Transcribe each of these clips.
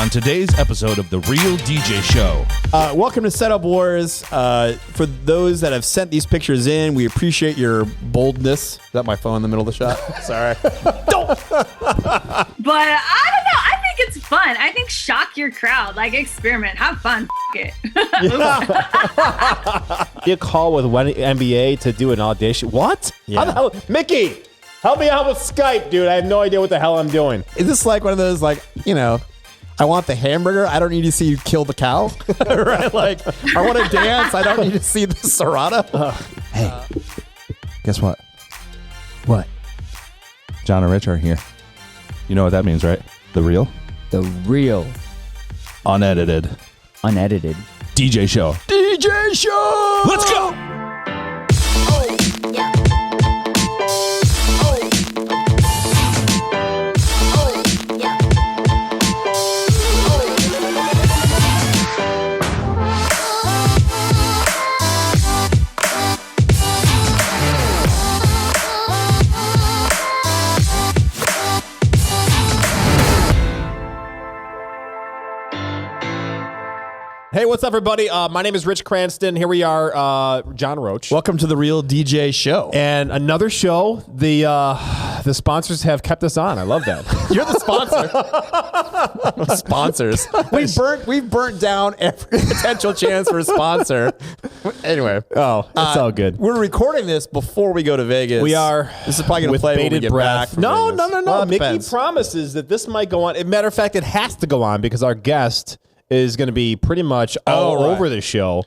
on today's episode of The Real DJ Show. Welcome to Setup Wars. For those that have sent these pictures in, we appreciate your boldness. Is that my phone in the middle of the shot? Sorry. Don't. But I don't know. I think it's fun. I think shock your crowd. Like, experiment. Have fun. F*** it. You call with one NBA to do an audition. What? Yeah. How the hell? Mickey, help me out with Skype, dude. I have no idea what the hell I'm doing. Is this like one of those, like, you know, I want the hamburger. I don't need to see you kill the cow. Right? Like, I want to dance. I don't need to see the serrata. Hey, guess what? What? John and Rich are here. You know what that means, right? The real, The real unedited unedited DJ Show. DJ Show! Let's go! Hey, what's up, everybody? My name is Rich Cranston. Here we are, John Roach. Welcome to The Real DJ Show. And another show. The sponsors have kept us on. I love that. You're the sponsor. Sponsors. We've burnt down every potential chance for a sponsor. Anyway. Oh, it's all good. We're recording this before we go to Vegas. We are. This is probably going to with play when we bated get breath. back from No. Vegas. Well, it Mickey depends. promises that this might go on. Matter of fact, it has to go on because our guest is going to be pretty much all over the show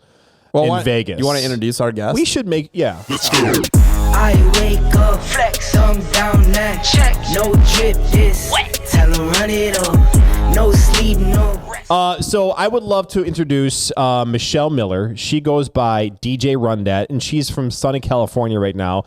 in Vegas. You want to introduce our guest? We should make, yeah. I wake up, flex, I'm down that check. No drip, this. Tell them run it up. No sleep, no rest. So I would love to introduce Michelle Miller. She goes by DJ Rundat, and she's from sunny California right now.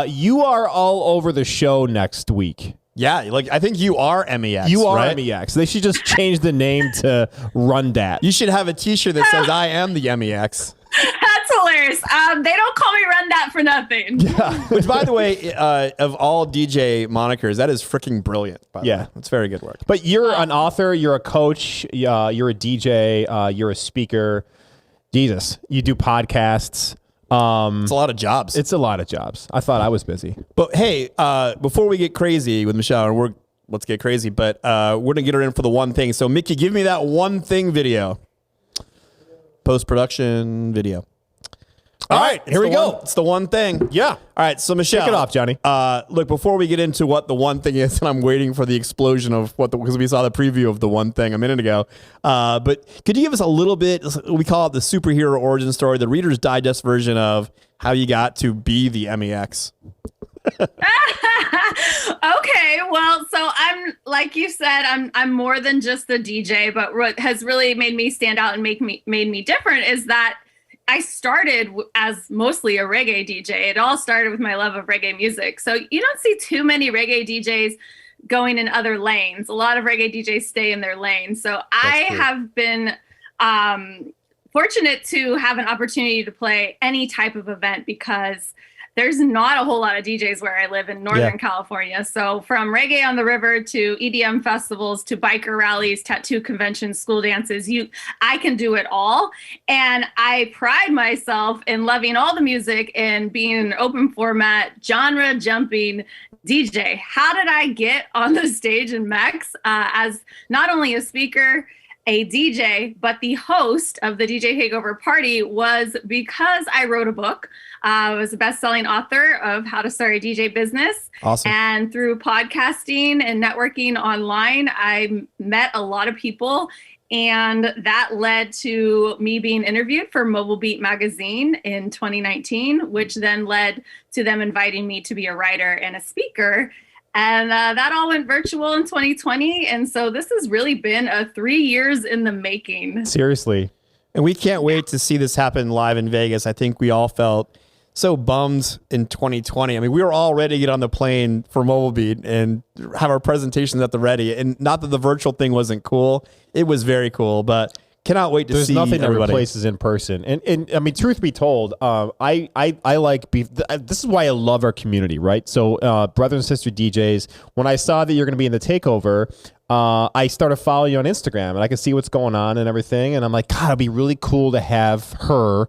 You are all over the show next week. Yeah, like I think you are MEX. You are right? MEX. They should just change the name to Rundat. You should have a T-shirt that says "I am the MEX." That's hilarious. They don't call me Run That for nothing. Which, by the way, of all DJ monikers, that is freaking brilliant. By the way. It's very good work. But you're an author. You're a coach. You're a DJ. You're a speaker. Jesus, you do podcasts. It's a lot of jobs. It's a lot of jobs. I thought I was busy. But hey, before we get crazy with Michelle, and let's get crazy, but we're going to get her in for the one thing. So, Mickey, give me that one thing video. Post-production video. All right, here we go. It's the one thing. Yeah. All right, so Michelle. Kick it off, Johnny. Look, before we get into what the one thing is, and I'm waiting for the explosion of because we saw the preview of the one thing a minute ago. But could you give us a little bit, we call it the superhero origin story, the Reader's Digest version of how you got to be the MEX? Okay, well, so I'm, like you said, I'm more than just a DJ, but what has really made me stand out and made me different is that I started as mostly a reggae DJ. It all started with my love of reggae music. So you don't see too many reggae DJs going in other lanes. A lot of reggae DJs stay in their lane. So I have been fortunate to have an opportunity to play any type of event because there's not a whole lot of DJs where I live in Northern California. So from reggae on the river to EDM festivals to biker rallies, tattoo conventions, school dances, I can do it all. And I pride myself in loving all the music and being an open format, genre jumping DJ. How did I get on the stage in Mex as not only a speaker, a DJ, but the host of the DJ Takeover Party was because I wrote a book. I was a best-selling author of How to Start a DJ Business. Awesome. And through podcasting and networking online, I met a lot of people. And that led to me being interviewed for Mobile Beat magazine in 2019, which then led to them inviting me to be a writer and a speaker. And that all went virtual in 2020. And so this has really been 3 years in the making. Seriously. And we can't wait to see this happen live in Vegas. I think we all felt so bummed in 2020. I mean, we were all ready to get on the plane for Mobile Beat and have our presentations at the ready. And not that the virtual thing wasn't cool. It was very cool, but cannot wait to see nothing everybody. that replaces in person. And I mean, truth be told, I like beef. This is why I love our community, right? So brother and sister DJs, when I saw that you're going to be in the takeover, I started following you on Instagram, and I can see what's going on and everything. And I'm like, God, it'd be really cool to have her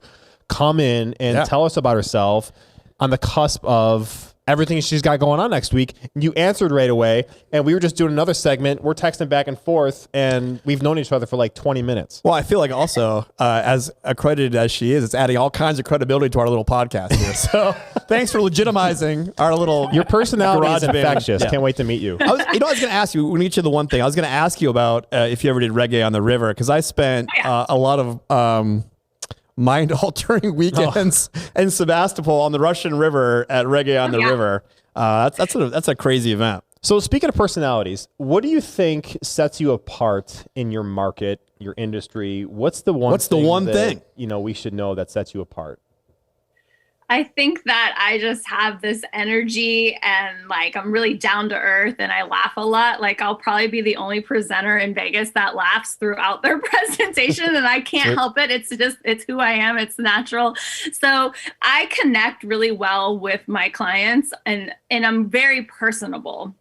come in and tell us about herself on the cusp of everything she's got going on next week. You answered right away, and we were just doing another segment. We're texting back and forth, and we've known each other for like 20 minutes. Well, I feel like also, as accredited as she is, it's adding all kinds of credibility to our little podcast here. So thanks for legitimizing our little Your personality is garage band. infectious. Yeah. Can't wait to meet you. I was going to ask you, when each of the one thing, I was going to ask you about if you ever did reggae on the river, because I spent a lot of mind-altering weekends in Sebastopol on the Russian River at Reggae on the River. That's a crazy event. So speaking of personalities, what do you think sets you apart in your market, your industry? What's the one thing you know we should know that sets you apart? I think that I just have this energy and like I'm really down to earth and I laugh a lot. Like I'll probably be the only presenter in Vegas that laughs throughout their presentation and I can't help it. It's who I am. It's natural. So I connect really well with my clients and I'm very personable.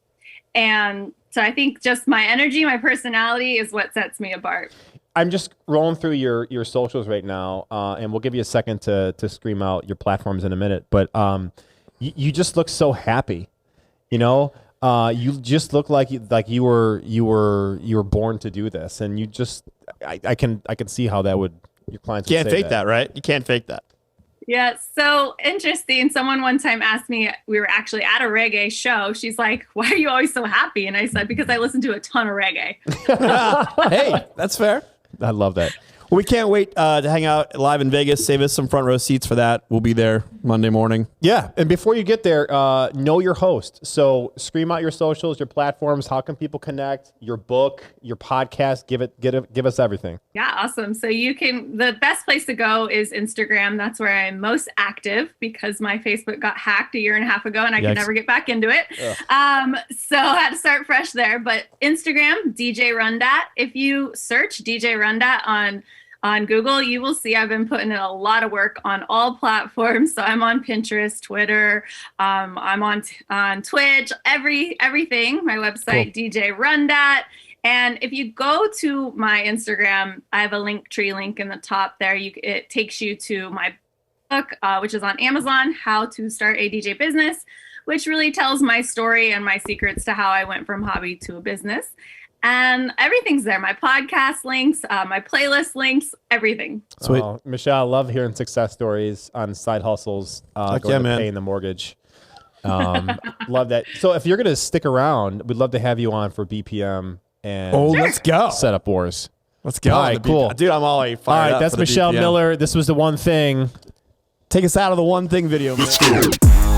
And so I think just my energy, my personality is what sets me apart. I'm just rolling through your socials right now, and we'll give you a second to scream out your platforms in a minute. But you just look so happy, you know. You just look like you were born to do this, and you just I can see how that would your clients Can't would say fake that, right? You can't fake that. Yeah, so interesting. Someone one time asked me, we were actually at a reggae show. She's like, why are you always so happy? And I said, because I listen to a ton of reggae. Hey, that's fair. I love that. Well, we can't wait to hang out live in Vegas. Save us some front row seats for that. We'll be there Monday morning. Yeah, and before you get there, know your host. So scream out your socials, your platforms. How can people connect? Your book, your podcast. Give us everything. Yeah, awesome. So the best place to go is Instagram. That's where I'm most active because my Facebook got hacked a year and a half ago and I could never get back into it. So I had to start fresh there. But Instagram, DJ Rundat. If you search DJ Rundat on Google, you will see I've been putting in a lot of work on all platforms. So I'm on Pinterest, Twitter, I'm on Twitch, everything. My website, cool. DJ Rundat. And if you go to my Instagram, I have a Linktree link in the top there. It takes you to my book, which is on Amazon, How to Start a DJ Business, which really tells my story and my secrets to how I went from hobby to a business. And everything's there. My podcast links, my playlist links, everything. Sweet. Michelle, I love hearing success stories on side hustles, paying the mortgage. Love that. So if you're going to stick around, we'd love to have you on for BPM and let's go. Setup Wars. Let's go. All right, cool. Dude, I'm all fired up. All right, that's for the Michelle BPM. Miller. This was the one thing. Take us out of the one thing video. Man.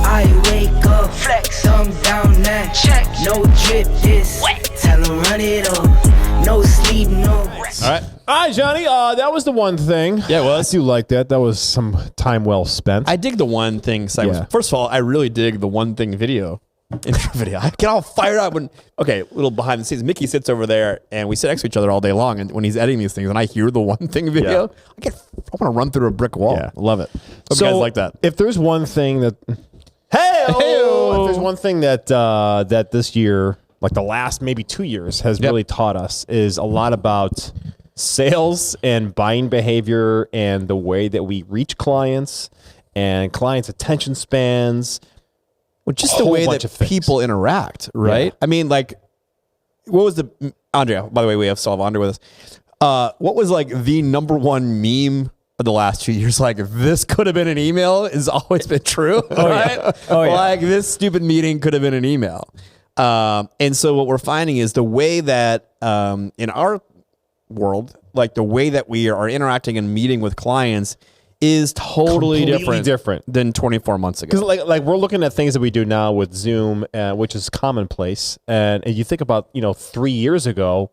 I wake up, flex, I'm down now. Check, no drip, this wet. Tell 'em run it up. No sleep, no rest. All right, Johnny. That was the one thing. Yeah, it was. I do like that. That was some time well spent. I dig the one thing segment. Yeah. First of all, I really dig the one thing video. Intro video. I get all fired up when, little behind the scenes. Mickey sits over there and we sit next to each other all day long. And when he's editing these things and I hear the one thing video, I want to run through a brick wall. Yeah. Love it. Hope So you guys like that. If there's one thing that, if there's one thing that that this year, like the last maybe 2 years, has really taught us is a lot about sales and buying behavior and the way that we reach clients and clients' attention spans. Well, just the way that people interact, right? Yeah. I mean, like, what was Andrea, by the way, we have Andrea with us. What was like the number one meme of the last 2 years? Like, this could have been an email has always been true, right? Yeah. Oh, yeah. Like, this stupid meeting could have been an email. And so what we're finding is the way that in our world, like the way that we are interacting and meeting with clients is totally different than 24 months ago. Because like we're looking at things that we do now with Zoom, which is commonplace. And you think about 3 years ago,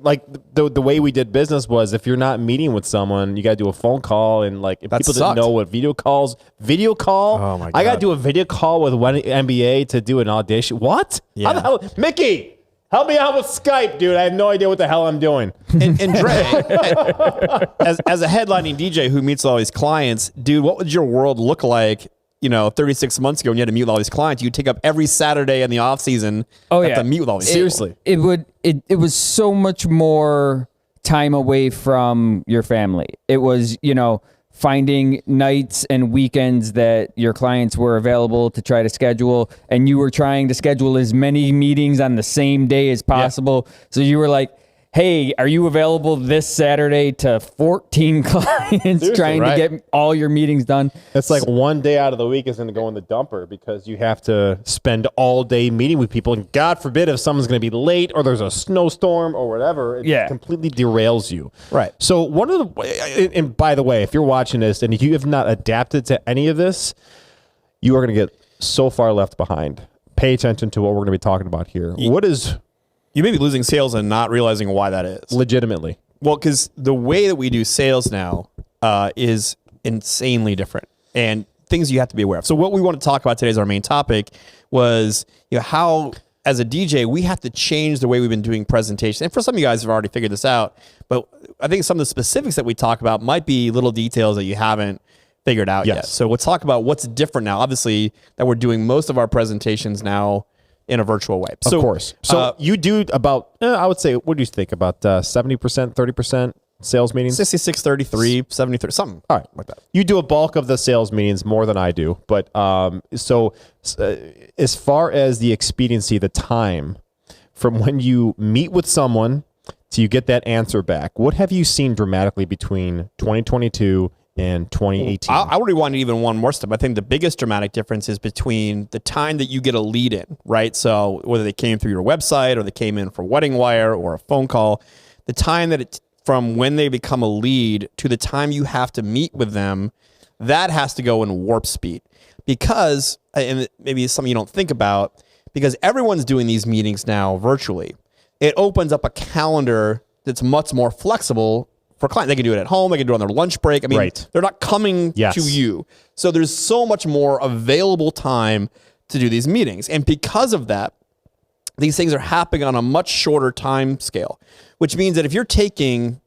like the way we did business was if you're not meeting with someone, you got to do a phone call. And like if people didn't know what video call. Oh my God. I got to do a video call with one NBA to do an audition. What? Yeah. How the hell, Mickey? Help me out with Skype, dude. I have no idea what the hell I'm doing. And Dre, as a headlining DJ who meets all these clients, dude, what would your world look like 36 months ago when you had to meet with all these clients, you'd take up every Saturday in the off season to meet with all these people. Seriously. It was so much more time away from your family. It was, finding nights and weekends that your clients were available to try to schedule, and you were trying to schedule as many meetings on the same day as possible. Yeah. So you were like, hey, are you available this Saturday to 14 clients trying to get all your meetings done? It's like one day out of the week is going to go in the dumper because you have to spend all day meeting with people. And God forbid if someone's going to be late or there's a snowstorm or whatever, it completely derails you. Right. So one of the, and by the way, if you're watching this and you have not adapted to any of this, you are going to get so far left behind. Pay attention to what we're going to be talking about here. You may be losing sales and not realizing why that is. Legitimately. Well, because the way that we do sales now is insanely different, and things you have to be aware of. So what we want to talk about today as our main topic was how, as a DJ, we have to change the way we've been doing presentations. And for some of you guys have already figured this out, but I think some of the specifics that we talk about might be little details that you haven't figured out yet. So we'll talk about what's different now. Obviously, that we're doing most of our presentations now in a virtual way. Of course. So you do about, I would say, what do you think, about 70%, 30% sales meetings? 66, 33, 73, something. All right. Like that. You do a bulk of the sales meetings more than I do. But so as far as the expediency, the time from when you meet with someone till you get that answer back, what have you seen dramatically between 2022 and 2018? I would rewind even one more step. I think the biggest dramatic difference is between the time that you get a lead in, right? So whether they came through your website or they came in for Wedding Wire or a phone call, the time that it's from when they become a lead to the time you have to meet with them, that has to go in warp speed. Because, and maybe it's something you don't think about, because everyone's doing these meetings now virtually. It opens up a calendar that's much more flexible for clients. They can do it at home. They can do it on their lunch break. I mean, they're not coming to you. So there's so much more available time to do these meetings. And because of that, these things are happening on a much shorter time scale, which means that if you're taking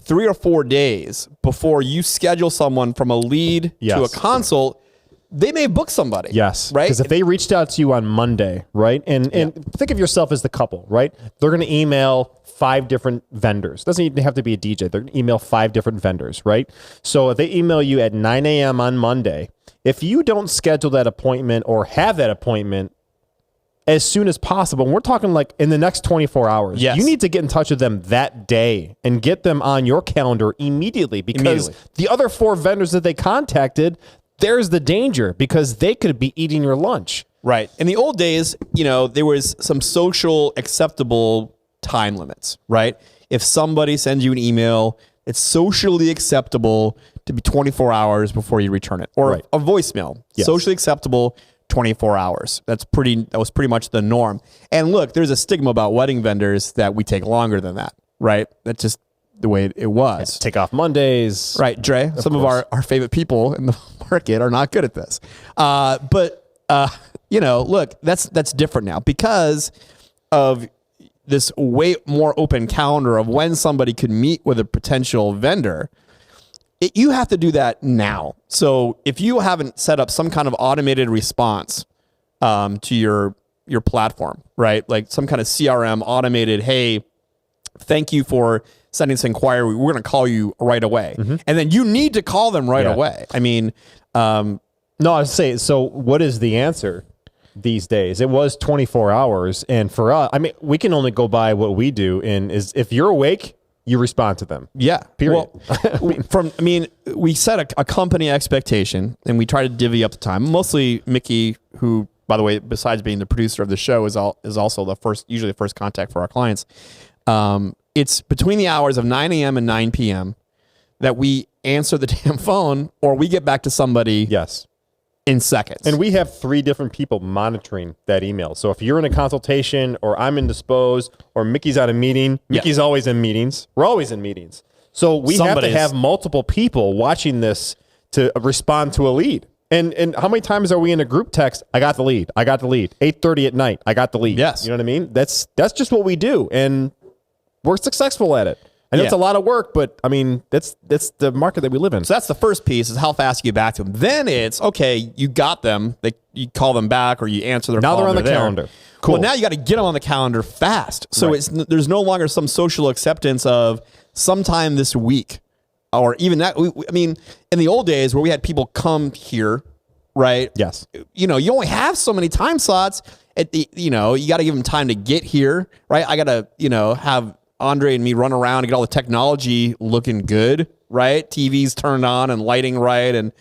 3 or 4 days before you schedule someone from a lead to a consult, they may book somebody. Yes. Right? Because if they reached out to you on Monday, right? And think of yourself as the couple, right? They're going to email 5 different vendors. Doesn't even have to be a DJ. They're going to email 5 different vendors, right? So if they email you at 9 a.m. on Monday, if you don't schedule that appointment or have that appointment as soon as possible, and we're talking like in the next 24 hours, you need to get in touch with them that day and get them on your calendar immediately, because the other 4 vendors that they contacted, there's the danger because they could be eating your lunch. Right. In the old days, there was some social acceptable time limits, right? If somebody sends you an email, it's socially acceptable to be 24 hours before you return it, or a voicemail, socially acceptable 24 hours. That was pretty much the norm. And look, there's a stigma about wedding vendors that we take longer than that, right? That's just the way it was. Take off Mondays. Right, Dre. Some of our favorite people in the market are not good at this. But look, that's different now because of this way more open calendar of when somebody could meet with a potential vendor. You have to do that now. So if you haven't set up some kind of automated response to your platform, right? Like some kind of CRM automated, hey, thank you for sending this inquiry. We're going to call you right away. And then you need to call them right away. I mean, no, I was saying, so what is the answer these days? It was 24 hours. And for us, I mean, we can only go by what we do. And is if you're awake, you respond to them. Yeah. Period. Well, we set a company expectation and we try to divvy up the time. Mostly Mickey, who, by the way, besides being the producer of the show, is also usually the first contact for our clients. It's between the hours of 9 a.m. and 9 p.m. that we answer the damn phone or we get back to somebody in seconds. And we have 3 different people monitoring that email. So if you're in a consultation or I'm indisposed or Mickey's at a meeting, Mickey's always in meetings. We're always in meetings. So we have to have multiple people watching this to respond to a lead. And how many times are we in a group text? I got the lead. 8:30 at night. I got the lead. Yes. You know what I mean? That's just what we do. And we're successful at it. I know Yeah. it's a lot of work, but I mean, that's the market that we live in. So that's the first piece, is how fast you get back to them. Then it's, okay, you got them. You call them back, or you answer their Now call. they're on the there. calendar. Cool. Well, now you got to get them on the calendar fast. So Right. there's no longer some social acceptance of sometime this week, or even that. I mean, in the old days where we had people come here, right? Yes. You only have so many time slots. You got to give them time to get here, right? I got to, have Andre and me run around and get all the technology looking good, right? TVs turned on and lighting right, and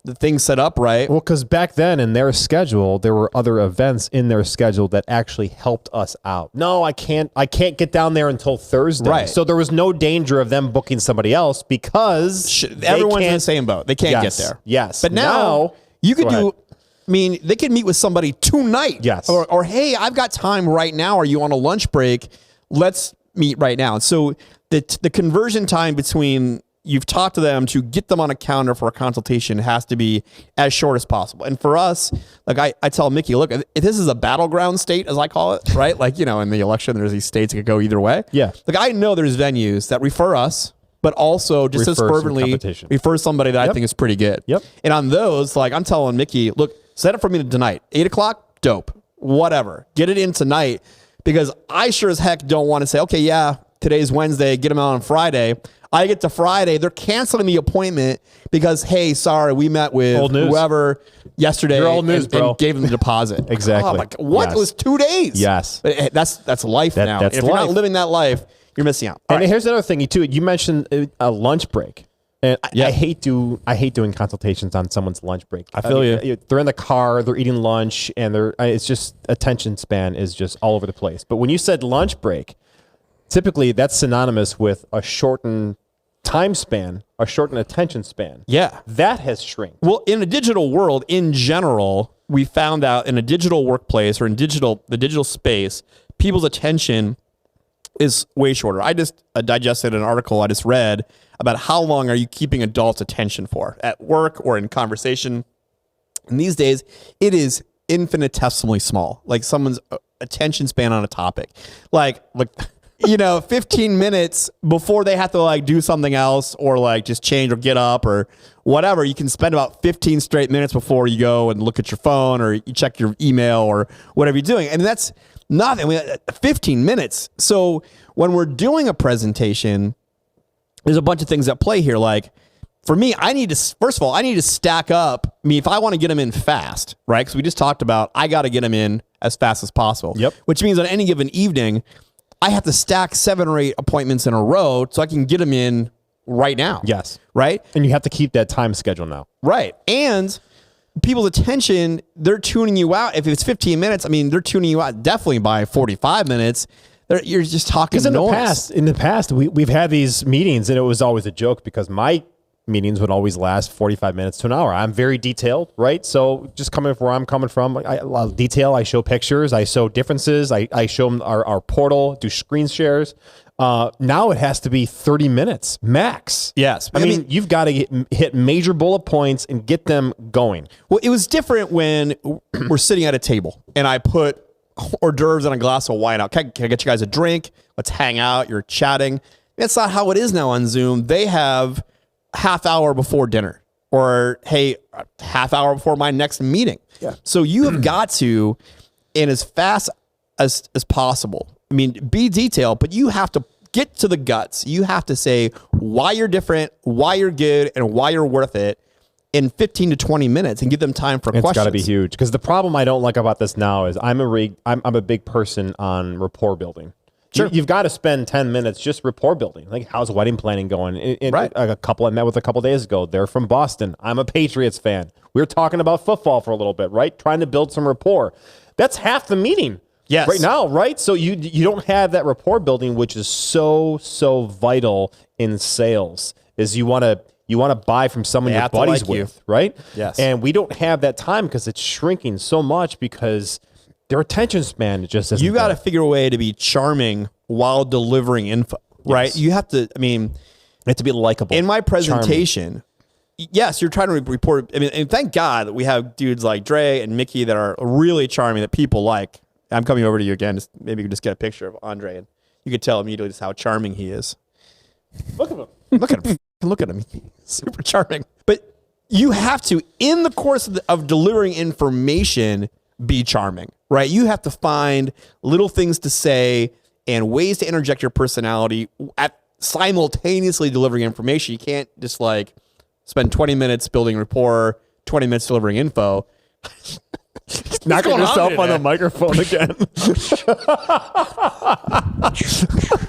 the things set up right. Well, because back then in their schedule, there were other events in their schedule that actually helped us out. No, I can't get down there until Thursday. Right. So there was no danger of them booking somebody else because Everyone's in the same boat. They can't Yes. get there. Yes. But now you could Go ahead. they could meet with somebody tonight. Yes. Or hey, I've got time right now. Are you on a lunch break? Let's meet right now. And so the conversion time between you've talked to them to get them on a calendar for a consultation has to be as short as possible. And for us, like I tell Mickey, look, if this is a battleground state, as I call it, right? Like, in the election, there's these states that could go either way. Yeah. Like I know there's venues that refer us, but also just as Refer some fervently competition. refer somebody that I Yep. think is pretty good. Yep. And on those, like I'm telling Mickey, look, set it for me tonight, 8:00, dope, whatever, get it in tonight, because I sure as heck don't want to say, okay, yeah, today's Wednesday, get them out on Friday. I get to Friday, they're canceling the appointment because, hey, sorry, we met with Old news. whoever yesterday You're old news, and bro. gave them the deposit. Exactly. Oh my God, what? Yes. It was 2 days. Yes. But that's life now. that's If you're not life. living that life, you're missing out. All And right. here's another thing too. You mentioned a lunch break, and I hate doing consultations on someone's lunch break. I feel you. They're in the car, they're eating lunch, and it's just attention span is just all over the place. But when you said lunch break, typically that's synonymous with a shortened time span, a shortened attention span. Yeah. That has shrinked. Well, in a digital world, in general, we found out in a digital workplace or in the digital space, people's attention is way shorter. I just digested an article I just read about how long are you keeping adults' attention for at work or in conversation. And these days, it is infinitesimally small. Like someone's attention span on a topic, like 15 minutes before they have to like do something else or like just change or get up or whatever. You can spend about 15 straight minutes before you go and look at your phone or you check your email or whatever you're doing. And that's nothing. 15 minutes. So when we're doing a presentation, there's a bunch of things at play here. Like for me, I need to stack up. I mean, if I want to get them in fast, right? Because we just talked about, I got to get them in as fast as possible. Yep. Which means on any given evening, I have to stack 7 or 8 appointments in a row so I can get them in right now. Yes. Right? And you have to keep that time schedule now. Right. And people's attention, they're tuning you out. If it's 15 minutes, I mean, they're tuning you out definitely by 45 minutes. You're just talking Because noise. in the past, we've had these meetings, and it was always a joke because my meetings would always last 45 minutes to an hour. I'm very detailed, right? So just coming from where I'm coming from, a lot of detail. I show pictures. I show differences. I show them our portal, do screen shares. Now it has to be 30 minutes max. Yes. I mean, you've got to hit major bullet points and get them going. Well, it was different when we're sitting at a table and I put hors d'oeuvres and a glass of wine out. Can I get you guys a drink? Let's hang out. You're chatting. That's not how it is now on Zoom. They have half hour before dinner or, hey, half hour before my next meeting. Yeah. So you have got to, and as fast as possible, I mean, be detailed, but you have to get to the guts. You have to say why you're different, why you're good, and why you're worth it in 15 to 20 minutes and give them time for questions. It's got to be huge. Because the problem I don't like about this now is I'm a big person on rapport building. Sure. You've got to spend 10 minutes just rapport building. Like, how's wedding planning going? Right. A couple I met with a couple days ago, they're from Boston. I'm a Patriots fan. We were talking about football for a little bit, right? Trying to build some rapport. That's half the meeting. Yes. Right now, right? So you don't have that rapport building, which is so vital in sales. Is you want to buy from someone They you're have to buddies like you. with, right? Yes. And we don't have that time because it's shrinking so much because their attention span just isn't You got to there. figure a way to be charming while delivering info, right? Yes. You have to, I mean, You have to be likable. in my presentation, yes, you're trying to report. I mean, and thank God that we have dudes like Dre and Mickey that are really charming that people like. I'm coming over to you again. Maybe you can just get a picture of Andre and you could tell immediately just how charming he is. Look at him. Look at him. Super charming. But you have to, in the course of delivering information, be charming, right? You have to find little things to say and ways to interject your personality at simultaneously delivering information. You can't just like spend 20 minutes building rapport, 20 minutes delivering info. Knocking yourself on the microphone again.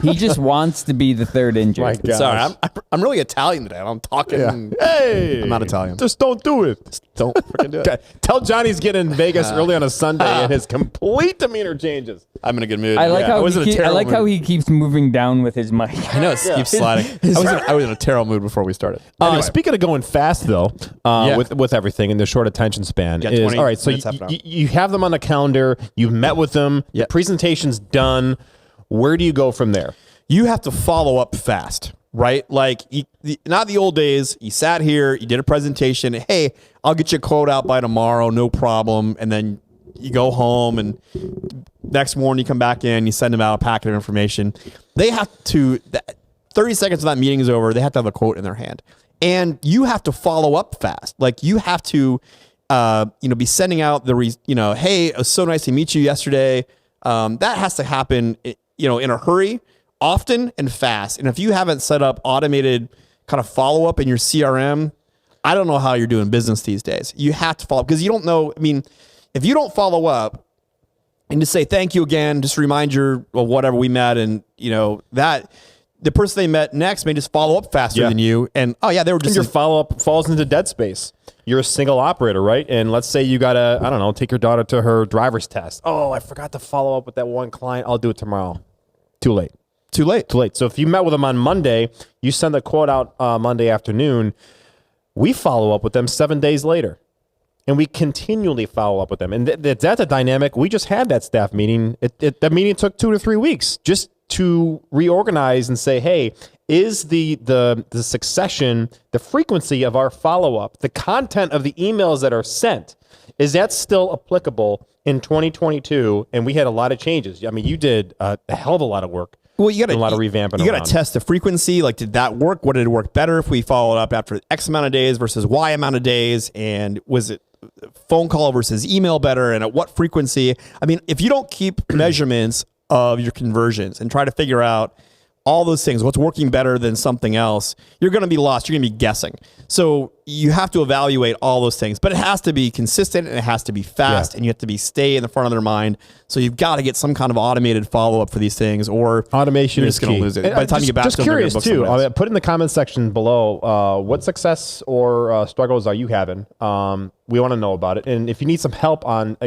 He just wants to be the third injured. My gosh. Sorry, I'm really Italian today. I'm talking. Yeah. Hey, I'm not Italian. Just don't do it. Just don't freaking do it. Tell Johnny's getting in Vegas early on a Sunday and his complete demeanor changes. I'm in a good mood. I like how terrible mood. he keeps moving down with his mic. I know it keeps sliding. I was in a terrible mood before we started. Anyway. Speaking of going fast, though, with everything and the short attention span, Yeah, is 20 all right. So minutes, half an hour. you have them on the calendar. You've met with them. Yeah. The presentation's done. Where do you go from there? You have to follow up fast, right? Like, not the old days. You sat here, you did a presentation. Hey, I'll get your quote out by tomorrow, no problem. And then you go home, and next morning you come back in, you send them out a packet of information. They have to, 30 seconds of that meeting is over, they have to have a quote in their hand. And you have to follow up fast. Like, you have to, be sending out hey, it was so nice to meet you yesterday. That has to happen, in a hurry, often and fast. And if you haven't set up automated kind of follow up in your CRM, I don't know how you're doing business these days. You have to follow up because you don't know. I mean, if you don't follow up and just say thank you again, just remind you of whatever we met, and that the person they met next may just follow up faster than you. And they were just your follow up falls into dead space. You're a single operator, right? And let's say you gotta, take your daughter to her driver's test. Oh, I forgot to follow up with that one client. I'll do it tomorrow. Too late. So if you met with them on Monday, you send the quote out Monday afternoon. We follow up with them 7 days later, and we continually follow up with them. And that's a dynamic. We just had that staff meeting. That meeting took 2 to 3 weeks just to reorganize and say, hey, is the succession, the frequency of our follow-up, the content of the emails that are sent, is that still applicable in 2022? And we had a lot of changes. I mean, you did a hell of a lot of work. Well, you got a lot of revamping. You got to test the frequency. Like, did that work? What did it work better if we followed up after X amount of days versus Y amount of days? And was it phone call versus email better? And at what frequency? I mean, if you don't keep measurements of your conversions and try to figure out all those things, what's working better than something else, you're going to be lost. You're going to be guessing. So you have to evaluate all those things, but it has to be consistent and it has to be fast, and you have to stay in the front of their mind. So you've got to get some kind of automated follow up for these things, or automation you're is just going to lose it. By the time you get back just to them, curious too. Put in the comment section below what success or struggles are you having. We want to know about it, and if you need some help on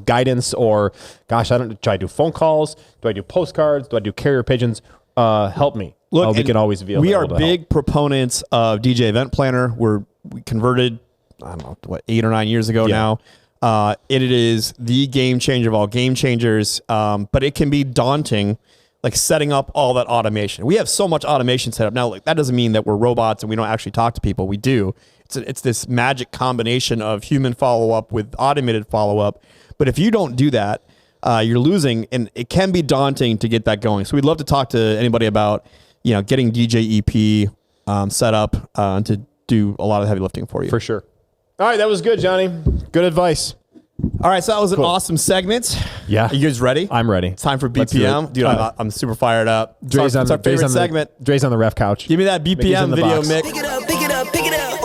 guidance, or gosh, do I do phone calls? Do I do postcards? Do I do carrier pigeons? Help me. Look, we can always be. We are big proponents of DJ Event Planner. We converted, I don't know, 8 or 9 years ago now. It is the game changer of all game changers. But it can be daunting, like setting up all that automation. We have so much automation set up now. Like, that doesn't mean that we're robots and we don't actually talk to people. We do. It's this magic combination of human follow up with automated follow up. But if you don't do that, you're losing, and it can be daunting to get that going. So we'd love to talk to anybody about, getting DJ EP set up to do a lot of heavy lifting for you. For sure. All right, that was good, Johnny. Good advice. All right, so that was an awesome segment. Yeah. Are you guys ready? I'm ready. It's time for Let's do BPM. it. Dude, I'm super fired up. It's our favorite segment. Dre's on the ref couch. Give me that BPM video, box. Mick. Pick it up, pick it up, pick it up.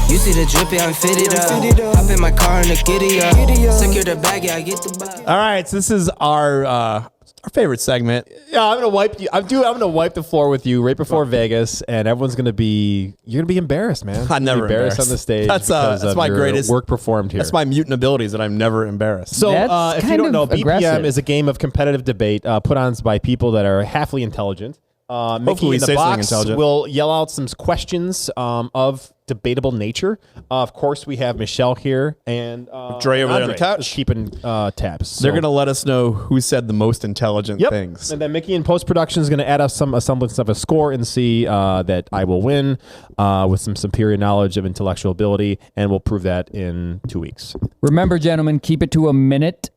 You see the drippy, I'm fitted up. Hop in my car and the giddy up. Secure the bag, yeah, I get the bag. All right, so this is our favorite segment. Yeah, I'm gonna wipe you. I'm gonna wipe the floor with you right before Vegas, and everyone's gonna be. You're gonna be embarrassed, man. I'm never embarrassed on the stage. That's my your greatest work performed here. That's my mutant abilities, that I'm never embarrassed. So That's if you don't know, kind of BPM aggressive. is a game of competitive debate put on by people that are halfly intelligent. Mickey in the box will yell out some questions of debatable nature. Of course, we have Michelle here and Dre over there on the couch. is keeping tabs. They're going to let us know who said the most intelligent Yep. things. And then Mickey in post-production is going to add us a semblance of a score and see that I will win with some superior knowledge of intellectual ability, and we'll prove that in 2 weeks. Remember, gentlemen, keep it to a minute.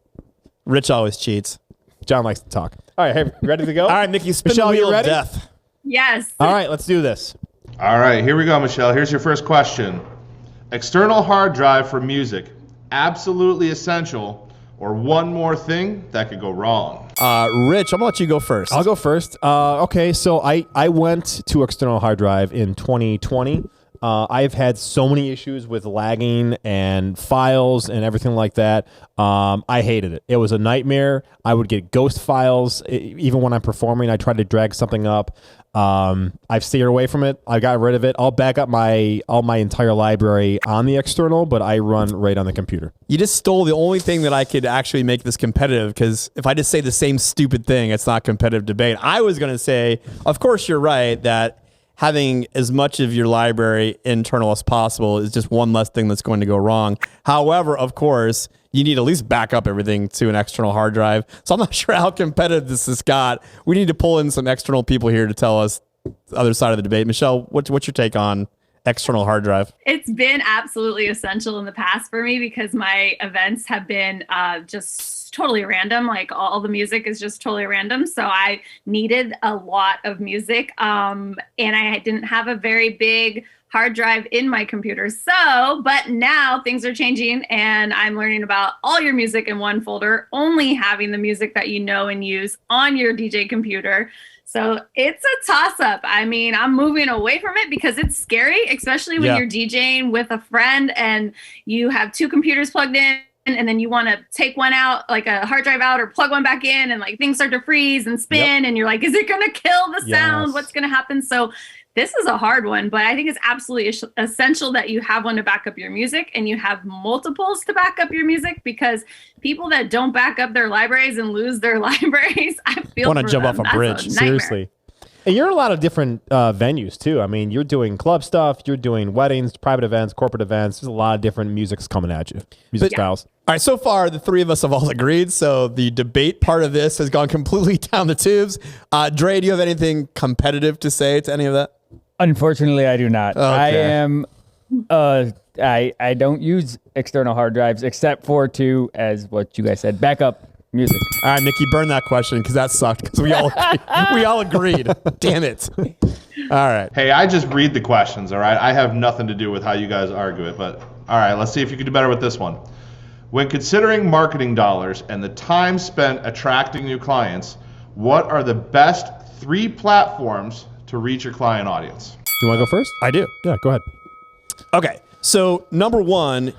Rich always cheats. John likes to talk. All right, hey, ready to go? All right, Mickey, spin Michelle, the you wheel of ready? death. Yes. All right, let's do this. All right, here we go, Michelle. Here's your first question. External hard drive for music, absolutely essential, or one more thing that could go wrong? Rich, I'm gonna let you go first. I'll go first. Okay, so I went to external hard drive in 2020. I've had so many issues with lagging and files and everything like that. I hated it. It was a nightmare. I would get ghost files. Even when I'm performing, I tried to drag something up. I've steered away from it. I got rid of it. I'll back up all my entire library on the external, but I run right on the computer. You just stole the only thing that I could actually make this competitive, because if I just say the same stupid thing, it's not competitive debate. I was going to say, of course, you're right that having as much of your library internal as possible is just one less thing that's going to go wrong. However, of course, you need to at least back up everything to an external hard drive. So I'm not sure how competitive this has got. We need to pull in some external people here to tell us the other side of the debate. Michelle, what's your take on external hard drive? It's been absolutely essential in the past for me because my events have been just totally random. Like all the music is just totally random. So I needed a lot of music. And I didn't have a very big hard drive in my computer. But now things are changing and I'm learning about all your music in one folder, only having the music that you know and use on your DJ computer. So it's a toss-up. I mean, I'm moving away from it because it's scary, especially when you're DJing with a friend and you have two computers plugged in and then you want to take one out, like a hard drive out, or plug one back in, and like things start to freeze and spin and you're like, is it going to kill the sound? What's going to happen? So this is a hard one, but I think it's absolutely essential that you have one to back up your music and you have multiples to back up your music, because people that don't back up their libraries and lose their libraries, I feel want to jump off a bridge. Seriously. And you're in a lot of different venues too. I mean, you're doing club stuff, you're doing weddings, private events, corporate events. There's a lot of different musics coming at you, styles. All right, so far, the three of us have all agreed. So the debate part of this has gone completely down the tubes. Dre, do you have anything competitive to say to any of that? Unfortunately, I do not. Okay. I am. I don't use external hard drives except for to, as what you guys said, backup music. All right, Nikki, burn that question because that sucked. Because we all agreed. Damn it. All right. Hey, I just read the questions, all right? I have nothing to do with how you guys argue it, but all right, let's see if you can do better with this one. When considering marketing dollars and the time spent attracting new clients, what are the best 3 platforms to reach your client audience? You want to go first? I do. Yeah, go ahead. Okay. So number one,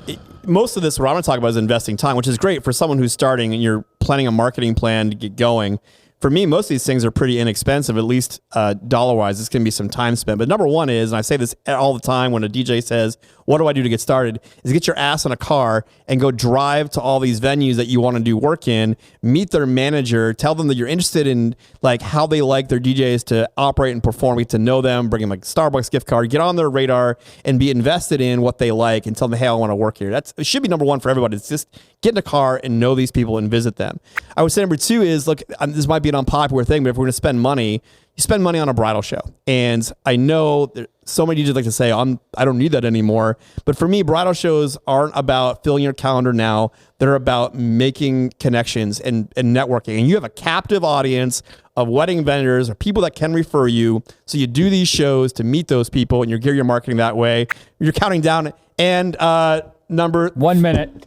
most of this what I'm going to talk about is investing time, which is great for someone who's starting and you're planning a marketing plan to get going. For me, most of these things are pretty inexpensive, at least dollar-wise. It's going to be some time spent. But number one is, and I say this all the time when a DJ says, what do I do to get started, is get your ass in a car and go drive to all these venues that you want to do work in, meet their manager, tell them that you're interested in like how they like their DJs to operate and perform, get to know them, bring them like a Starbucks gift card, get on their radar and be invested in what they like and tell them, hey, I want to work here. It should be number one for everybody. It's just get in a car and know these people and visit them. I would say number two is, look, this might be an unpopular thing, but if we're going to spend money, you spend money on a bridal show. And I know so many DJs like to say, I don't need that anymore. But for me, bridal shows aren't about filling your calendar now. They're about making connections and networking. And you have a captive audience of wedding vendors or people that can refer you. So you do these shows to meet those people and you gear your marketing that way. You're counting down. And 1 minute.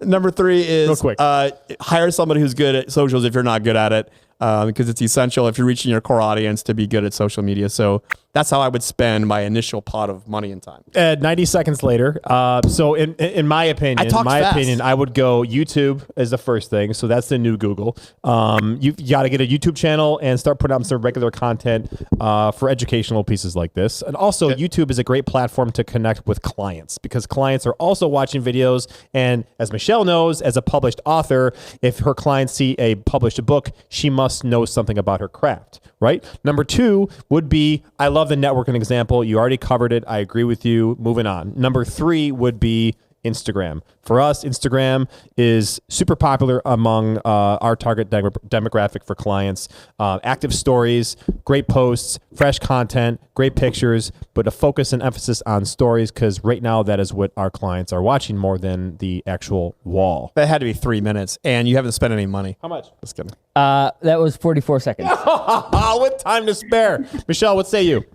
Number 3 is real quick. Hire somebody who's good at socials if you're not good at it. Because it's essential if you're reaching your core audience to be good at social media. So that's how I would spend my initial pot of money and time. 90 seconds later. So in my opinion, I would go YouTube as the first thing. So that's the new Google. You got to get a YouTube channel and start putting out some regular content for educational pieces like this. And also YouTube is a great platform to connect with clients because clients are also watching videos. And as Michelle knows, as a published author, if her clients see a published book, she must know something about her craft, right? Number 2 would be, I love the networking example. You already covered it. I agree with you. Moving on. Number 3 would be Instagram. For us, Instagram is super popular among our target demographic for clients. Active stories, great posts, fresh content, great pictures, but a focus and emphasis on stories because right now that is what our clients are watching more than the actual wall. That had to be 3 minutes, and you haven't spent any money. How much? Just kidding. That was 44 seconds. What time to spare? Michelle, what say you?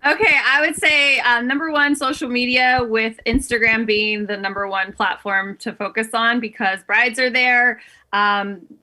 Okay, I would say number one, social media, with Instagram being the number one platform to focus on because brides are there.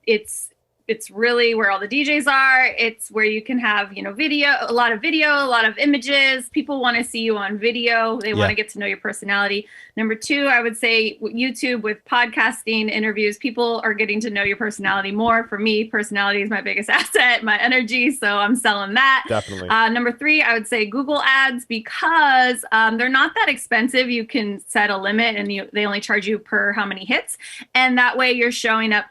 It's really where all the DJs are. It's where you can have, video, a lot of images. People want to see you on video. They want to get to know your personality. Number two, I would say YouTube with podcasting, interviews. People are getting to know your personality more. For me, personality is my biggest asset, my energy. So I'm selling that. Definitely. Number three, I would say Google ads because they're not that expensive. You can set a limit and they only charge you per how many hits. And that way you're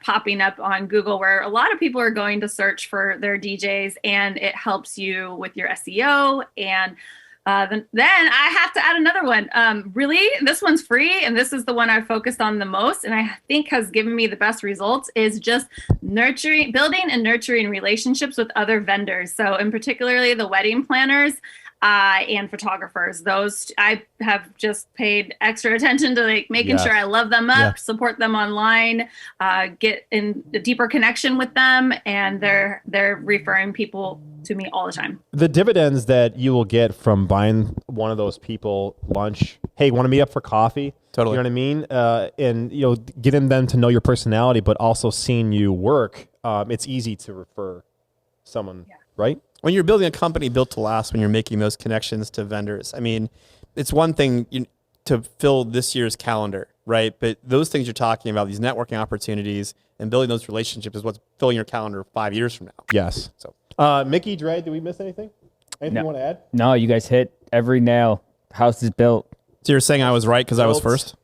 popping up on Google where a lot of people are going to search for their DJs, and it helps you with your SEO. And then I have to add another one. Really, this one's free, and this is the one I've focused on the most, and I think has given me the best results, is just building and nurturing relationships with other vendors. So in particularly the wedding planners and photographers. Those I have just paid extra attention to, making sure I love them up, support them online, get in a deeper connection with them, and they're referring people to me all the time. The dividends that you will get from buying one of those people lunch, hey, want to meet up for coffee? Totally. You know what I mean? And getting them to know your personality, but also seeing you work. It's easy to refer someone, right? When you're building a company built to last, when you're making those connections to vendors, I mean, it's one thing to fill this year's calendar, right? But those things you're talking about, these networking opportunities and building those relationships is what's filling your calendar 5 years from now. Yes. So, Mickey, Dre, did we miss anything? Anything you want to add? No, you guys hit every nail. House is built. so you're saying I was right because I was first?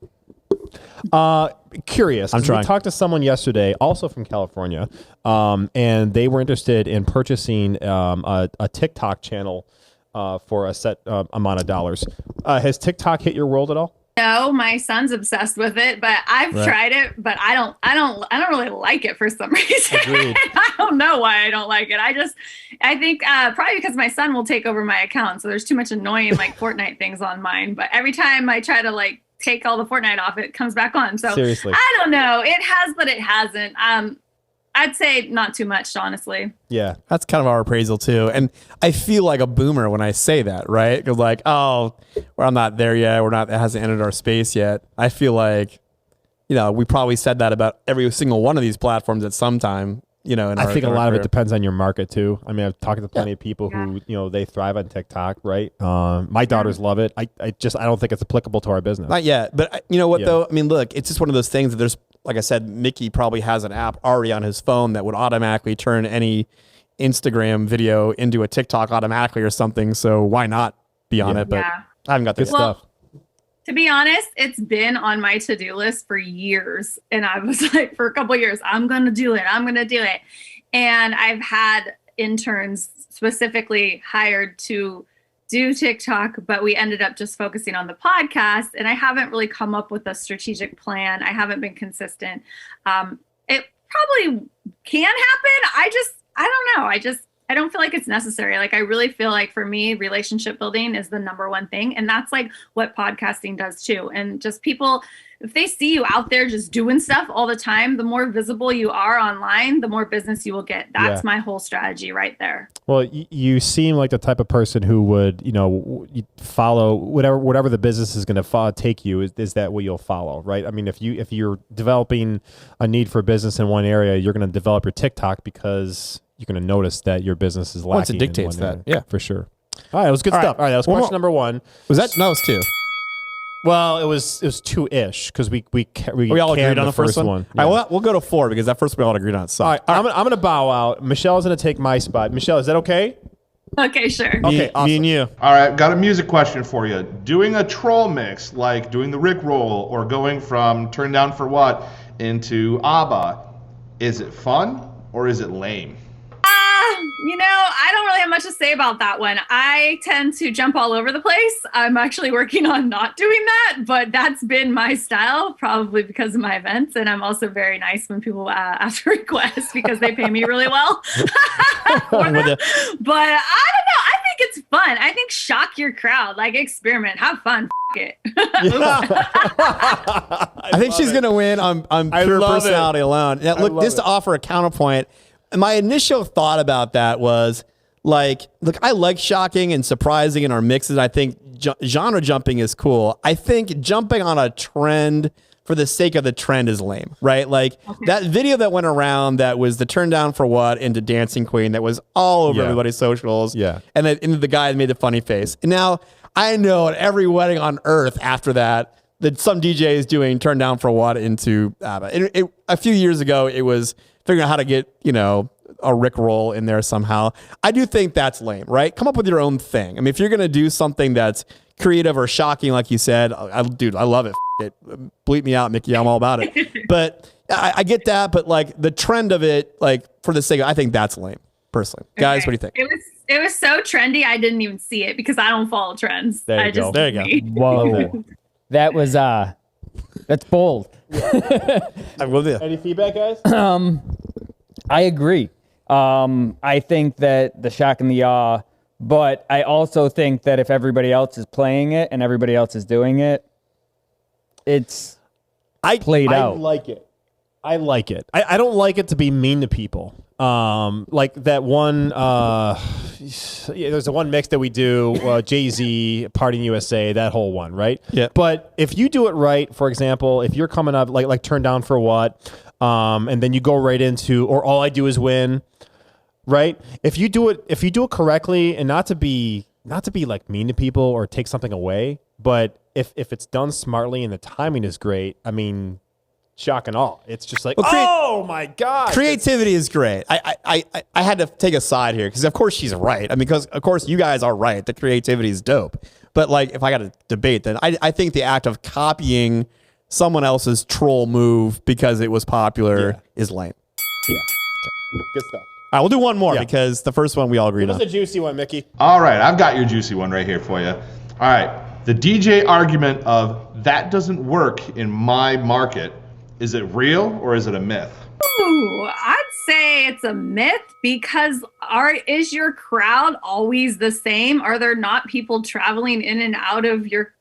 Curious. I'm trying. We talked to someone yesterday, also from California, and they were interested in purchasing a TikTok channel for a set amount of dollars. Has TikTok hit your world at all? No, my son's obsessed with it, but I've tried it, but I don't really like it for some reason. I don't know why I don't like it. I think probably because my son will take over my account. So there's too much annoying Fortnite things on mine. But every time I try to take all the Fortnite off, it comes back on. So seriously, I don't know. It has, but it hasn't. I'd say not too much, honestly. Yeah. That's kind of our appraisal too. And I feel like a boomer when I say that, right? Because we're not there yet. It hasn't entered our space yet. I feel like, we probably said that about every single one of these platforms at some time, I think a lot of it depends on your market too. I mean, I've talked to plenty of people who, they thrive on TikTok, right? My daughters love it. I don't think it's applicable to our business. Not yet. But you know what though? I mean, look, it's just one of those things that there's, like I said, Mickey probably has an app already on his phone that would automatically turn any Instagram video into a TikTok automatically or something. So why not be on it? But I haven't got this stuff. To be honest, it's been on my to-do list for years. And I was for a couple of years, I'm going to do it. And I've had interns specifically hired to do TikTok, but we ended up just focusing on the podcast. And I haven't really come up with a strategic plan. I haven't been consistent. It probably can happen. I don't know. I don't feel like it's necessary. I really feel like for me, relationship building is the number one thing. And that's what podcasting does too. And just people, if they see you out there just doing stuff all the time, the more visible you are online, the more business you will get. That's my whole strategy right there. Well, you seem like the type of person who would, follow whatever the business is going to take you. Is that what you'll follow, right? I mean, if you're developing a need for business in one area, you're going to develop your TikTok because you're going to notice that your business is lacking. Once it dictates that, yeah, for sure. All right, it was good stuff. All right, that was question number one. Was that? No, it was two. Well, it was two-ish because we all agreed on the first one. Yeah. All right, we'll go to four because that first one we all agreed on. So, all right, I'm gonna bow out. Michelle's gonna take my spot. Michelle, is that okay? Okay, sure. Okay, awesome. Me and you. All right, got a music question for you. Doing a troll mix, like doing the Rick roll or going from Turn Down for What into ABBA, is it fun or is it lame? I don't really have much to say about that one. I tend to jump all over the place. I'm actually working on not doing that, but that's been my style, probably because of my events. And I'm also very nice when people ask requests because they pay me really well. But I don't know. I think it's fun. I think shock your crowd, like experiment, have fun. It. I think she's going to win on pure personality alone. Now, look, just to offer a counterpoint, my initial thought about that was like, look, I like shocking and surprising in our mixes. I think genre jumping is cool. I think jumping on a trend for the sake of the trend is lame, right? Like that video that went around that was the turn down for what into Dancing Queen that was all over everybody's socials. Yeah. And then the guy made the funny face. And now I know at every wedding on earth after that some DJ is doing turn down for what into ABBA. A few years ago, it was figuring out how to get, a Rickroll in there somehow. I do think that's lame, right? Come up with your own thing. I mean, if you're going to do something that's creative or shocking, like you said, I love it. Bleep me out, Mickey. I'm all about it. But I get that. But like the trend of it, like for the sake of, I think that's lame, personally. Guys, what do you think? It was so trendy, I didn't even see it because I don't follow trends. There you go. Whoa. That was, that's bold. I will do. Any feedback, guys? I agree. I think that the shock and the awe, but I also think that if everybody else is playing it and everybody else is doing it, it's played out. I like it. I don't like it to be mean to people. Like that one, there's a one mix that we do, Jay-Z, Party in USA, that whole one, right? Yeah. But if you do it right, for example, if you're coming up like turn down for what, and then you go right into, or all I do is win, right? If you do it correctly, and not to be like mean to people or take something away, but if it's done smartly and the timing is great, I mean, shock and awe. It's just like, oh my God. Creativity is great. I had to take a side here because of course she's right. I mean, because of course you guys are right. The creativity is dope. But like, if I got to debate, then I think the act of copying someone else's troll move because it was popular is lame. Yeah. Okay. Good stuff. All right, we'll do one more because the first one we all agreed on. That's a juicy one, Mickey. All right, I've got your juicy one right here for you. All right, the DJ argument of that doesn't work in my market. Is it real or is it a myth? Ooh, I'd say it's a myth because is your crowd always the same? Are there not people traveling in and out of your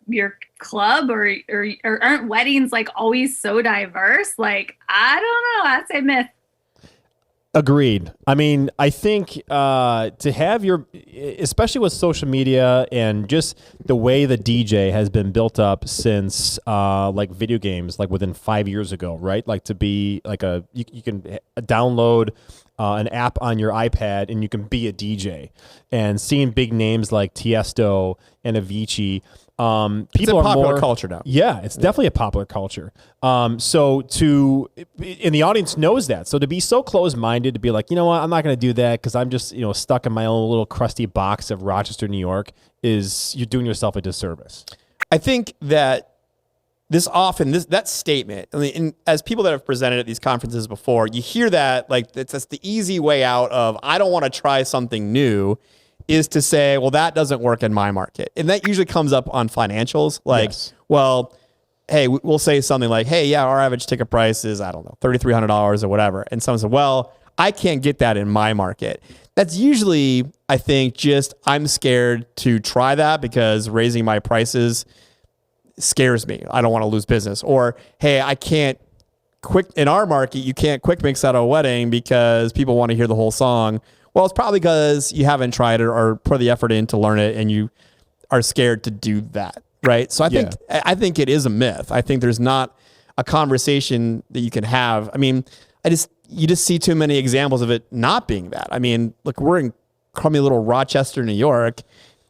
club or aren't weddings like always so diverse? Like, I don't know. I'd say myth. Agreed. I mean, I think to have especially with social media and just the way the DJ has been built up since like video games, like within 5 years ago, right? Like to be like you can download an app on your iPad and you can be a DJ. And seeing big names like Tiesto and Avicii, people it's a are popular more culture now. Yeah, it's definitely a popular culture. And the audience knows that. So to be so close-minded, to be like, you know what, I'm not going to do that because I'm just stuck in my own little crusty box of Rochester, New York, you're doing yourself a disservice. I think that that statement, I mean, as people that have presented at these conferences before, you hear that like that's the easy way out of I don't want to try something new. Is to say, well, that doesn't work in my market. And that usually comes up on financials. Like, well, hey, we'll say something like, hey, yeah, our average ticket price is, I don't know, $3,300 or whatever. And someone said, well, I can't get that in my market. That's usually, I think, just I'm scared to try that because raising my prices scares me. I don't want to lose business. Or, hey, I can't in our market, you can't quick mix at a wedding because people want to hear the whole song. Well, it's probably because you haven't tried it or put the effort in to learn it and you are scared to do that, right? So I think it is a myth. I think there's not a conversation that you can have. I mean, you just see too many examples of it not being that. I mean, look, we're in crummy little Rochester, New York.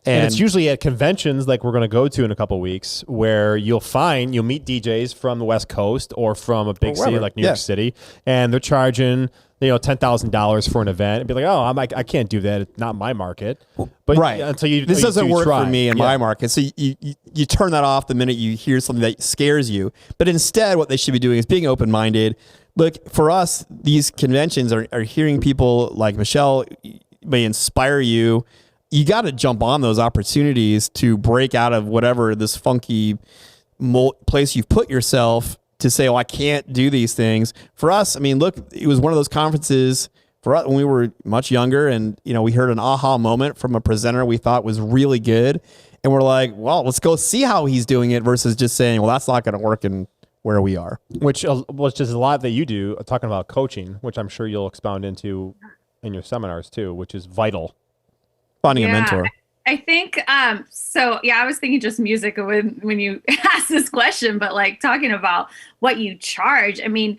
And it's usually at conventions like we're going to go to in a couple of weeks where you'll meet DJs from the West Coast or from a big city like New York City, and they're charging $10,000 for an event and be like, oh, I can't do that. It's not my market. But until this doesn't work for me in my market. So you turn that off the minute you hear something that scares you. But instead, what they should be doing is being open-minded. Look, for us, these conventions are hearing people like Michelle may inspire you. You got to jump on those opportunities to break out of whatever this funky place you've put yourself to say, oh, I can't do these things. For us, I mean, look, it was one of those conferences for us when we were much younger, and we heard an aha moment from a presenter we thought was really good, and we're like, well, let's go see how he's doing it versus just saying, well, that's not going to work in where we are. Which is a lot that you do, talking about coaching, which I'm sure you'll expound into in your seminars too, which is vital. Finding a mentor. I think, so yeah, I was thinking just music when you asked this question, but like talking about what you charge, I mean,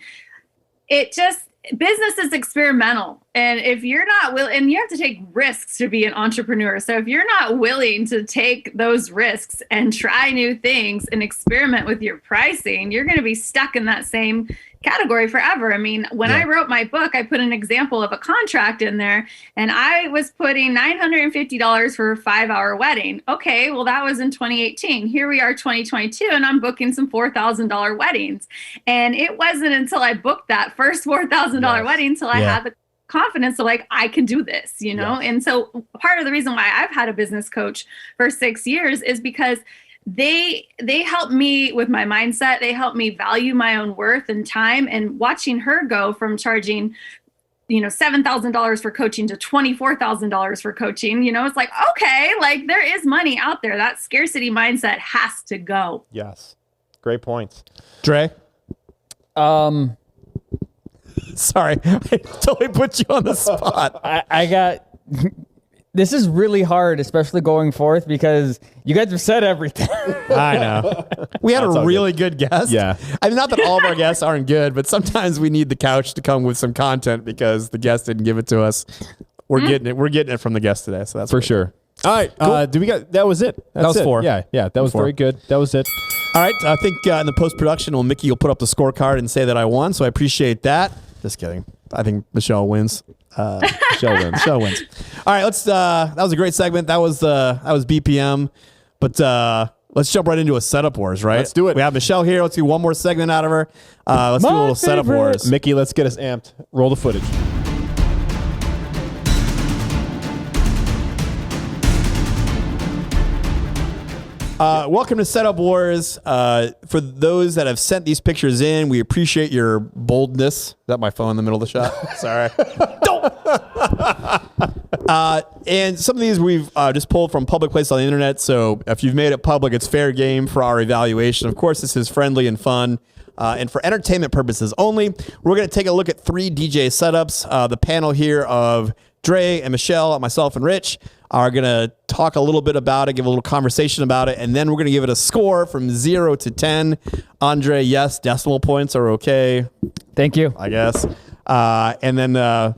business is experimental. And if you're not willing, and you have to take risks to be an entrepreneur. So if you're not willing to take those risks and try new things and experiment with your pricing, you're going to be stuck in that same category forever. I mean, when I wrote my book, I put an example of a contract in there, and I was putting $950 for a 5-hour wedding. Okay, well, that was in 2018. Here we are, 2022, and I'm booking some $4,000 weddings. And it wasn't until I booked that first $4,000 wedding until I had the confidence of like, I can do this, And so part of the reason why I've had a business coach for 6 years is because they help me with my mindset. They help me value my own worth and time, and watching her go from charging, $7,000 for coaching to $24,000 for coaching, it's like, okay, like there is money out there. That scarcity mindset has to go. Yes. Great points. Dre? Sorry, I totally put you on the spot. I got. This is really hard, especially going forth, because you guys have said everything. I know. We had a really good guest. Yeah. I mean, not that all of our guests aren't good, but sometimes we need the couch to come with some content because the guest didn't give it to us. We're getting it. We're getting it from the guest today, so that's for great. sure. All right. Cool. That was it. That was 4. Yeah. That was very good. That was it. All right. I think in the post-production, Mickey will put up the scorecard and say that I won, so I appreciate that. Just kidding. I think Michelle wins. Michelle wins. All right, let's. That was a great segment. That was BPM, but let's jump right into a setup wars. Right? Let's do it. We have Michelle here. Let's do one more segment out of her. Let's do a little setup wars. Mickey, let's get us amped. Roll the footage. Welcome to Setup Wars. For those that have sent these pictures in, we appreciate your boldness. Is that my phone in the middle of the shot? Sorry. Don't. And some of these we've just pulled from public places on the internet. So if you've made it public, it's fair game for our evaluation. Of course, this is friendly and fun. And for entertainment purposes only, we're going to take a look at 3 DJ setups. The panel here of Dre and Michelle, myself and Rich, are going to talk a little bit about it, give a little conversation about it, and then we're going to give it a score from 0 to 10. Andre, yes, decimal points are okay. Thank you. I guess. And then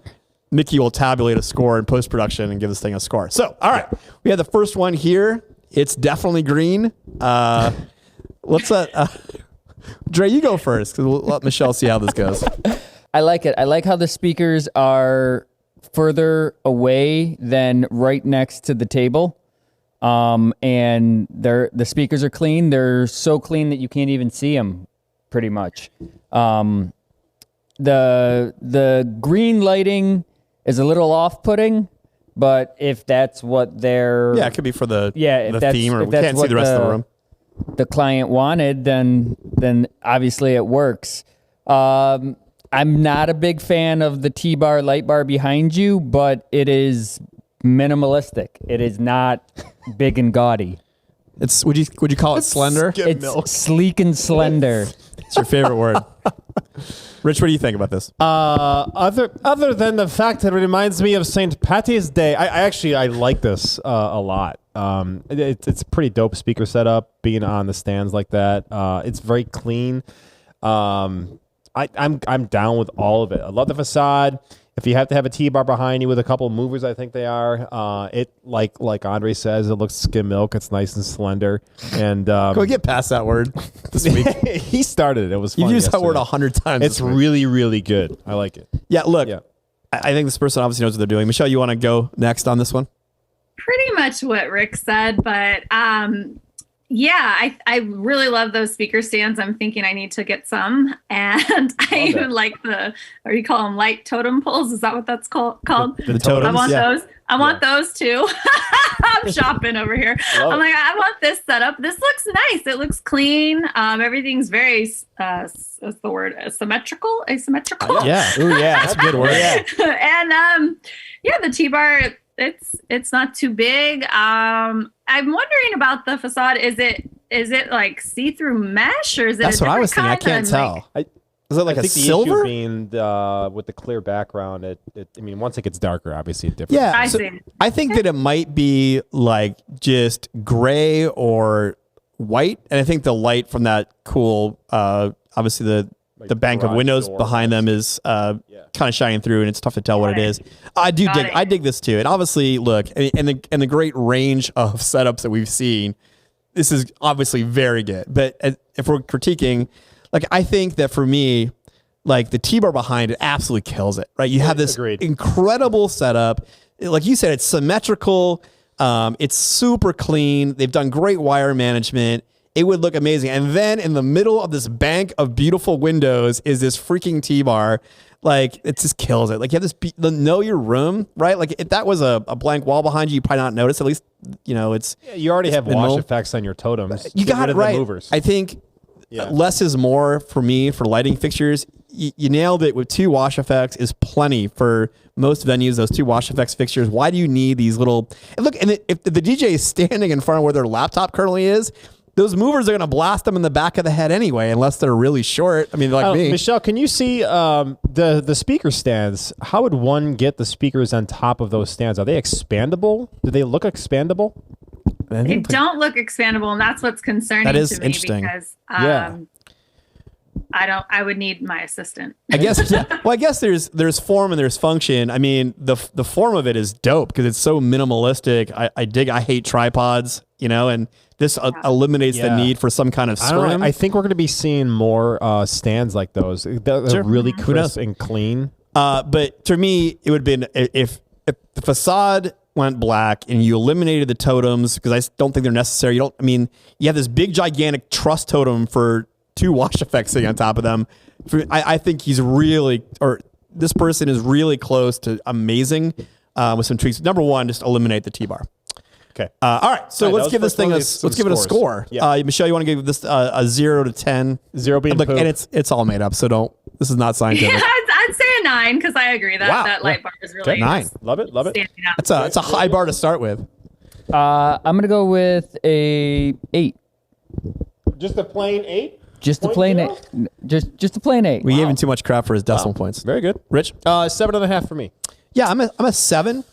Mickey will tabulate a score in post-production and give this thing a score. So, all right. We have the first one here. It's definitely green. Let's Dre, you go first, because we'll let Michelle see how this goes. I like it. I like how the speakers are further away than right next to the table. And the speakers are clean. They're so clean that you can't even see them, pretty much. The green lighting is a little off-putting, but if that's what they're... Yeah, it could be for the if theme, or we can't see the rest of the room. The client wanted, then obviously it works. I'm not a big fan of the T-bar light bar behind you, but it is minimalistic. It is not big and gaudy. It's would you call it slender? It's sleek and slender. It's your favorite word. Rich, what do you think about this? Other than the fact that it reminds me of St. Patty's Day, I like this a lot. It's a pretty dope speaker setup, being on the stands like that. It's very clean. I'm down with all of it. I love the facade. If you have to have a T-bar behind you with a couple of movers, I think they are. It like Andre says, it looks skim milk. It's nice and slender. And can we get past that word this week? He started it. It was fun. You've used that word 100 times. It's really, really good. I like it. Yeah, look, I think this person obviously knows what they're doing. Michelle, you want to go next on this one? Pretty much what Rick said, but Yeah, I really love those speaker stands. I'm thinking I need to get some. And I even like or you call them light totem poles? Is that what that's called? The totems, I want yeah. those. I want those too. I'm shopping over here. I'm like, I want this setup. This looks nice. It looks clean. Everything's very, what's the word? Asymmetrical? Yeah. Ooh, yeah. That's a good word. Yeah. And the T-bar, it's not too big. I'm wondering about the facade. Is it like see-through mesh, or is it? That's what I was thinking. I can't tell. Is it like I a think silver? The issue being with the clear background, I mean, once it gets darker, obviously it differs. Yeah, I see. I think that it might be like just gray or white, and I think the light from that cool, obviously the bank of windows behind them is kind of shining through, and it's tough to tell what it is. I dig this too, and obviously, look, and the great range of setups that we've seen, this is obviously very good. But if we're critiquing, like, I think that for me, like, the T-bar behind it absolutely kills it, right? You have this incredible setup. Like you said, it's symmetrical. It's super clean. They've done great wire management. It would look amazing. And then in the middle of this bank of beautiful windows is this freaking T-bar. Like, it just kills it. Like, you have this, know your room, right? Like, if that was a blank wall behind you, you probably not notice. At least, it's. Yeah, you already have wash effects on your totems. You got it right. Movers. I think less is more for me for lighting fixtures. You nailed it with 2 wash effects is plenty for most venues. Those 2 wash effects fixtures. Why do you need these little? And look, and if the DJ is standing in front of where their laptop currently is, those movers are going to blast them in the back of the head anyway, unless they're really short. I mean, like me. Michelle, can you see the speaker stands? How would one get the speakers on top of those stands? Are they expandable? Do they look expandable? They don't look expandable, and that's what's concerning to me. Interesting. Because I would need my assistant. I guess. Well, I guess there's form and there's function. I mean, the form of it is dope because it's so minimalistic. I hate tripods, and this eliminates the need for some kind of scrim. I think we're going to be seeing more stands like those. They're really crisp and clean. But to me, it would have been if the facade went black and you eliminated the totems, because I don't think they're necessary. You have this big gigantic truss totem for 2 wash effects sitting on top of them. I think this person is really close to amazing with some tweaks. Number one, just eliminate the T-bar. Okay. All right. So let's give this thing let's give it a score. Yeah. Michelle, you want to give this a 0 to 10? 0 being look, poop. and it's all made up. So this is not scientific. Yeah, I'd say a 9 because I agree that light bar is really 9. Love it. It's a high bar to start with. I'm gonna go with a 8. Just a plain 8. Just a plain 8. Just a plain 8. We gave him too much crap for his decimal points. Very good. Rich? 7.5 for me. Yeah, I'm a 7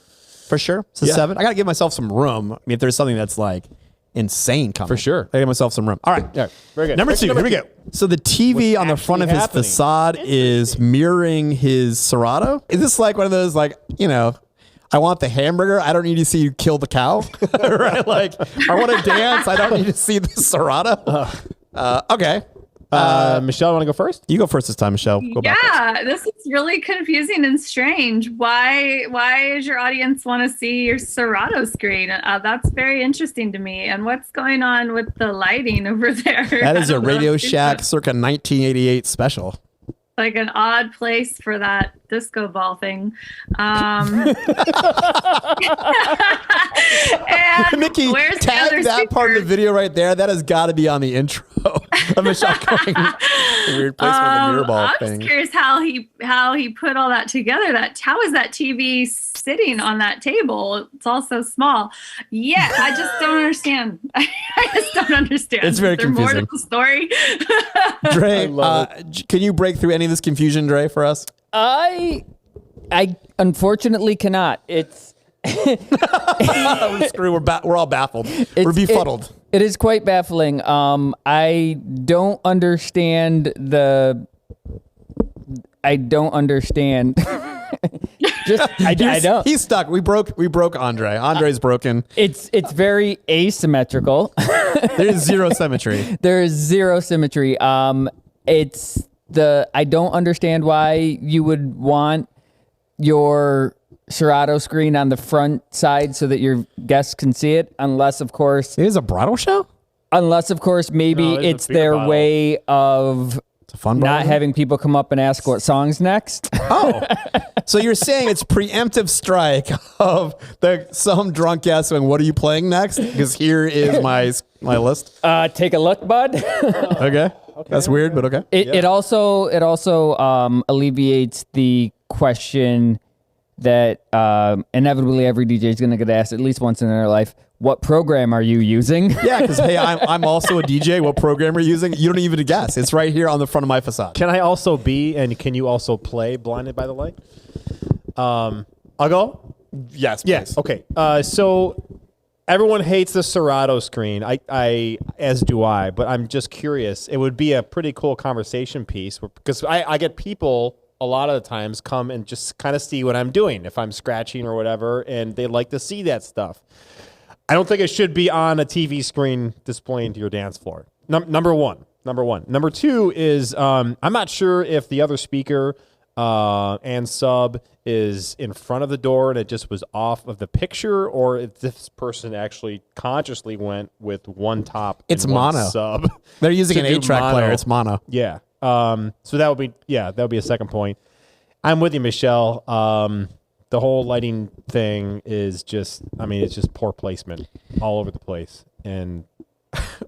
for sure. It's a 7. I gotta give myself some room. I mean, if there's something that's like insane coming, for sure, I give myself some room. All right. Yeah. Very good. Number 2. Here we go. So the TV on the front of his facade is mirroring his Serato. Is this like one of those I want the hamburger. I don't need to see you kill the cow, right? Like, I want to dance. I don't need to see the Serato. Okay. Michelle, want to go first? You go first this time, Michelle. Go back first. This is really confusing and strange. Why does your audience want to see your Serato screen? That's very interesting to me. And what's going on with the lighting over there? That is a Radio Shack circa 1988 special. Like an odd place for that disco ball thing. And Mickey, where's tag that part of the video right there. That has got to be on the intro of Michelle going weird place with the mirror ball thing. I'm just curious how he put all that together. How is that TV sitting on that table? It's all so small. Yeah, I just don't understand. I just don't understand. It's very confusing. More to the story. Dre, can you break through any of this confusion, Dre, for us? I unfortunately cannot. It's Screw. We're all baffled. We're befuddled. It is quite baffling. I don't understand I don't understand. I don't. He's stuck. We broke Andre. Andre's broken. It's very asymmetrical. There's zero symmetry. There is zero symmetry. I don't understand why you would want your Serato screen on the front side so that your guests can see it, unless, of course, It is a bridal show? Unless, of course, maybe No, there's a it's beer their bottle. way of It's a fun not bottle. having people come up and ask what song's next. Oh, so you're saying it's preemptive strike of some drunk guest going, "What are you playing next?" Because here is my list. Take a look, bud. Okay, that's weird, but okay. It also alleviates the question that inevitably every DJ is going to get asked at least once in their life. What program are you using? Yeah, because hey, I'm also a DJ. What program are you using? You don't even guess. It's right here on the front of my facade. Can I also be, and can you also play Blinded by the Light? I'll go? Yes, Yes. Okay. So everyone hates the Serato screen. I as do I, but I'm just curious. It would be a pretty cool conversation piece because I get people a lot of the times come and just kind of see what I'm doing if I'm scratching or whatever, and they like to see that stuff. I don't think it should be on a TV screen displaying to your dance floor. Number one. Number two is I'm not sure if the other speaker and sub is in front of the door and it just was off of the picture, or if this person actually consciously went with one top. It's and one mono. sub. They're using to an do 8-track mono. player. It's mono. Yeah. So that would be a second point. I'm with you, Michelle. The whole lighting thing is just, it's just poor placement all over the place. And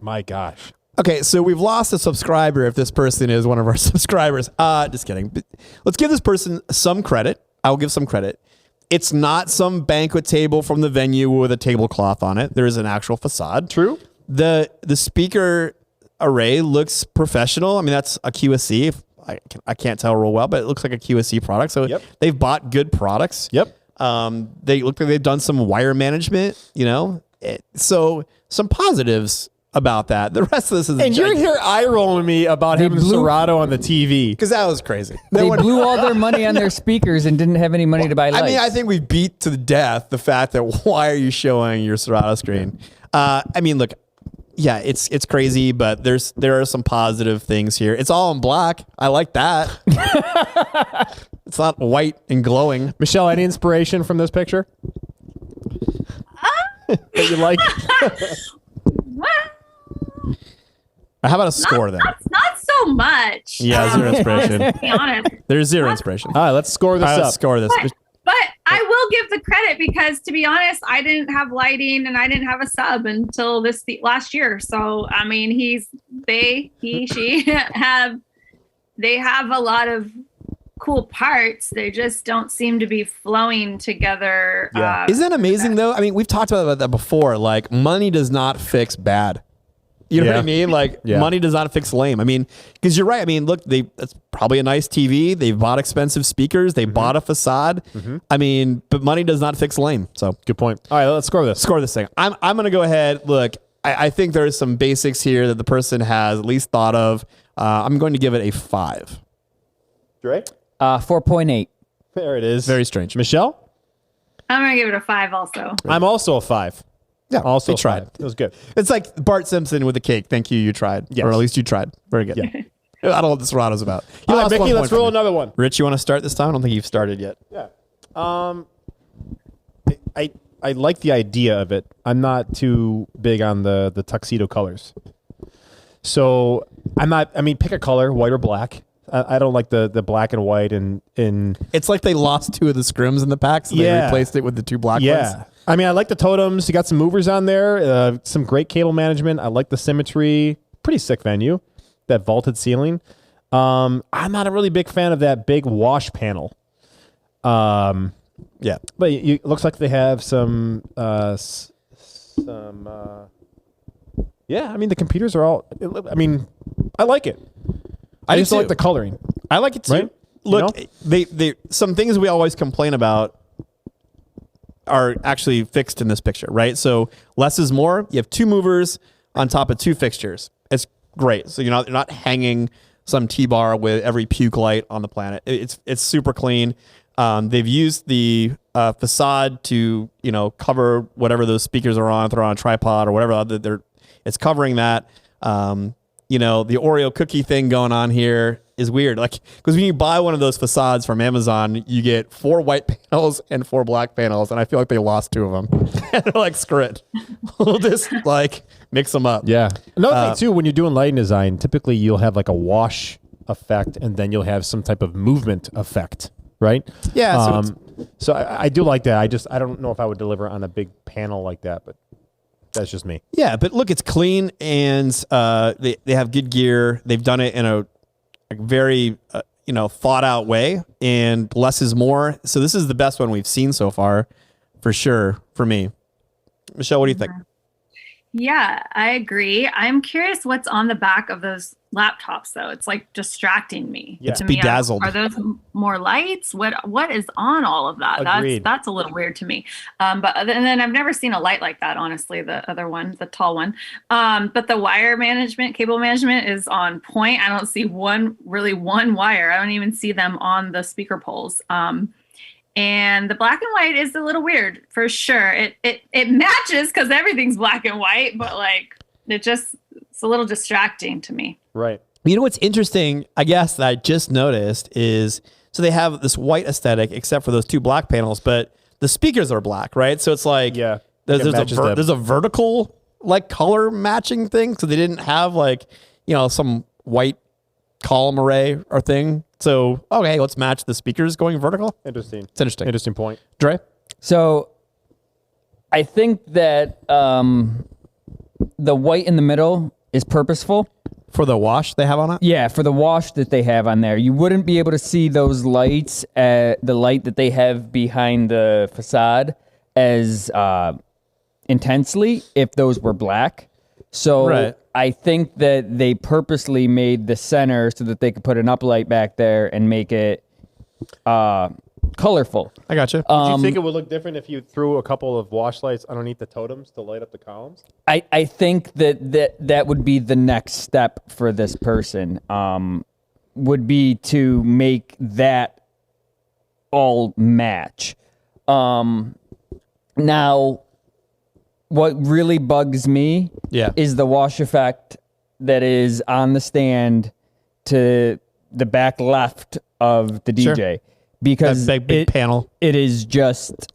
my gosh. Okay, so we've lost a subscriber if this person is one of our subscribers. Just kidding. But let's give this person some credit. I'll give some credit. It's not some banquet table from the venue with a tablecloth on it. There is an actual facade. True. The speaker array looks professional. I mean, that's a QSC. I can't tell real well, but it looks like a QSC product. So Yep. they've bought good products. Yep. They look like they've done some wire management, so some positives about that. The rest of this is And you're here eye rolling me about having blew- Serato on the TV. because that was crazy. They blew all their money on their speakers and didn't have any money to buy lights. I mean, I think we beat to death the fact that why are you showing your Serato screen? Look, yeah, it's crazy, but there are some positive things here. It's all in black. I like that. It's not white and glowing. Michelle, any inspiration from this picture? That you like? Well, How about a score then? not so much. Yeah, zero inspiration. To be honest. There's zero inspiration. All right, let's score this All right, up. let's score this. But I will give the credit because, to be honest, I didn't have lighting and I didn't have a sub until last year. So I mean, she have a lot of cool parts. They just don't seem to be flowing together. Yeah. Isn't that amazing though? I mean, we've talked about that before. Like, money does not fix bad. You know what I Yeah. mean? Like, Yeah. money does not fix lame. I mean, because you're right. I mean, look, that's probably a nice TV. They've bought expensive speakers. They bought a facade. I mean, but money does not fix lame. So Good point. All right, let's score this. score this thing. I'm going to go ahead. Look, I think there's some basics here that the person has at least thought of. I'm going to give it a 5. Dre? 4.8. There it is. Very strange. Michelle? I'm gonna give it a 5 also. I'm also a 5. Yeah, Also they a tried. 5. It was good. It's like Bart Simpson with the cake. Thank you. You tried. Yes. Or at least you tried. Very good. Yeah. I don't know what this Serato's about. You All right, lost 1 Mickey, point let's from roll me. another one. Rich, you want to start this time? I don't think you've started yet. Yeah. I like the idea of it. I'm not too big on the tuxedo colors. So pick a color, white or black. I don't like the black and white and It's like they lost 2 of the scrims in the pack, so they Yeah. replaced it with the 2 black yeah. ones. I mean, I like the totems. You got some movers on there, some great cable management. I like the symmetry. Pretty sick venue. That vaulted ceiling. I'm not a really big fan of that big wash panel. Yeah. But it looks like they have some. Yeah, I mean the computers are all. I mean, I like it. I do just don't too. like the coloring. I like it too. Right? Look, You they some things we always complain about are actually fixed in this picture, right? So less is more. You have 2 movers on top of 2 fixtures. It's great. So you're not hanging some T-bar with every puke light on the planet. It's super clean. They've used the facade to cover whatever those speakers are on. If they're on a tripod or whatever. It's covering that. the Oreo cookie thing going on here is weird. Like, because when you buy one of those facades from Amazon, you get 4 white panels and 4 black panels, and I feel like they lost 2 of them. And they're like, screw it. We'll just like mix them up. Yeah. Another thing too, when you're doing lighting design, typically you'll have like a wash effect, and then you'll have some type of movement effect, right? Yeah. So I do like that. I don't know if I would deliver on a big panel like that, but that's just me. Yeah, but look, it's clean, and they have good gear. They've done it in a very thought out way, and less is more. So this is the best one we've seen so far, for sure, for me. Michelle, what do you think? Yeah, I agree. I'm curious what's on the back of those laptops, though. It's like distracting me. Yeah. It's bedazzled. Are those more lights? What is on all of that? Agreed. That's a little weird to me. And then I've never seen a light like that, honestly, the other one, the tall one. But the wire management, cable management is on point. I don't see one wire. I don't even see them on the speaker poles. And the black and white is a little weird, for sure. It matches because everything's black and white, but like it's a little distracting to me. Right. You know what's interesting, I guess, that I just noticed is, so they have this white aesthetic except for those 2 black panels, but the speakers are black, right? So it's like there's a vertical like color matching thing. So they didn't have like some white column array or thing. So, okay, let's match the speakers going vertical. Interesting. It's interesting. Interesting point. Dre? So I think that the white in the middle is purposeful. For the wash they have on it? Yeah, for the wash that they have on there. You wouldn't be able to see those lights, the light that they have behind the facade as intensely if those were black. So Right. I think that they purposely made the center so that they could put an uplight back there and make it colorful. I got you. Do you think it would look different if you threw a couple of wash lights underneath the totems to light up the columns? I think that would be the next step for this person, would be to make that all match. Now, what really bugs me is the wash effect that is on the stand to the back left of the DJ. Sure. Because that big panel. It is just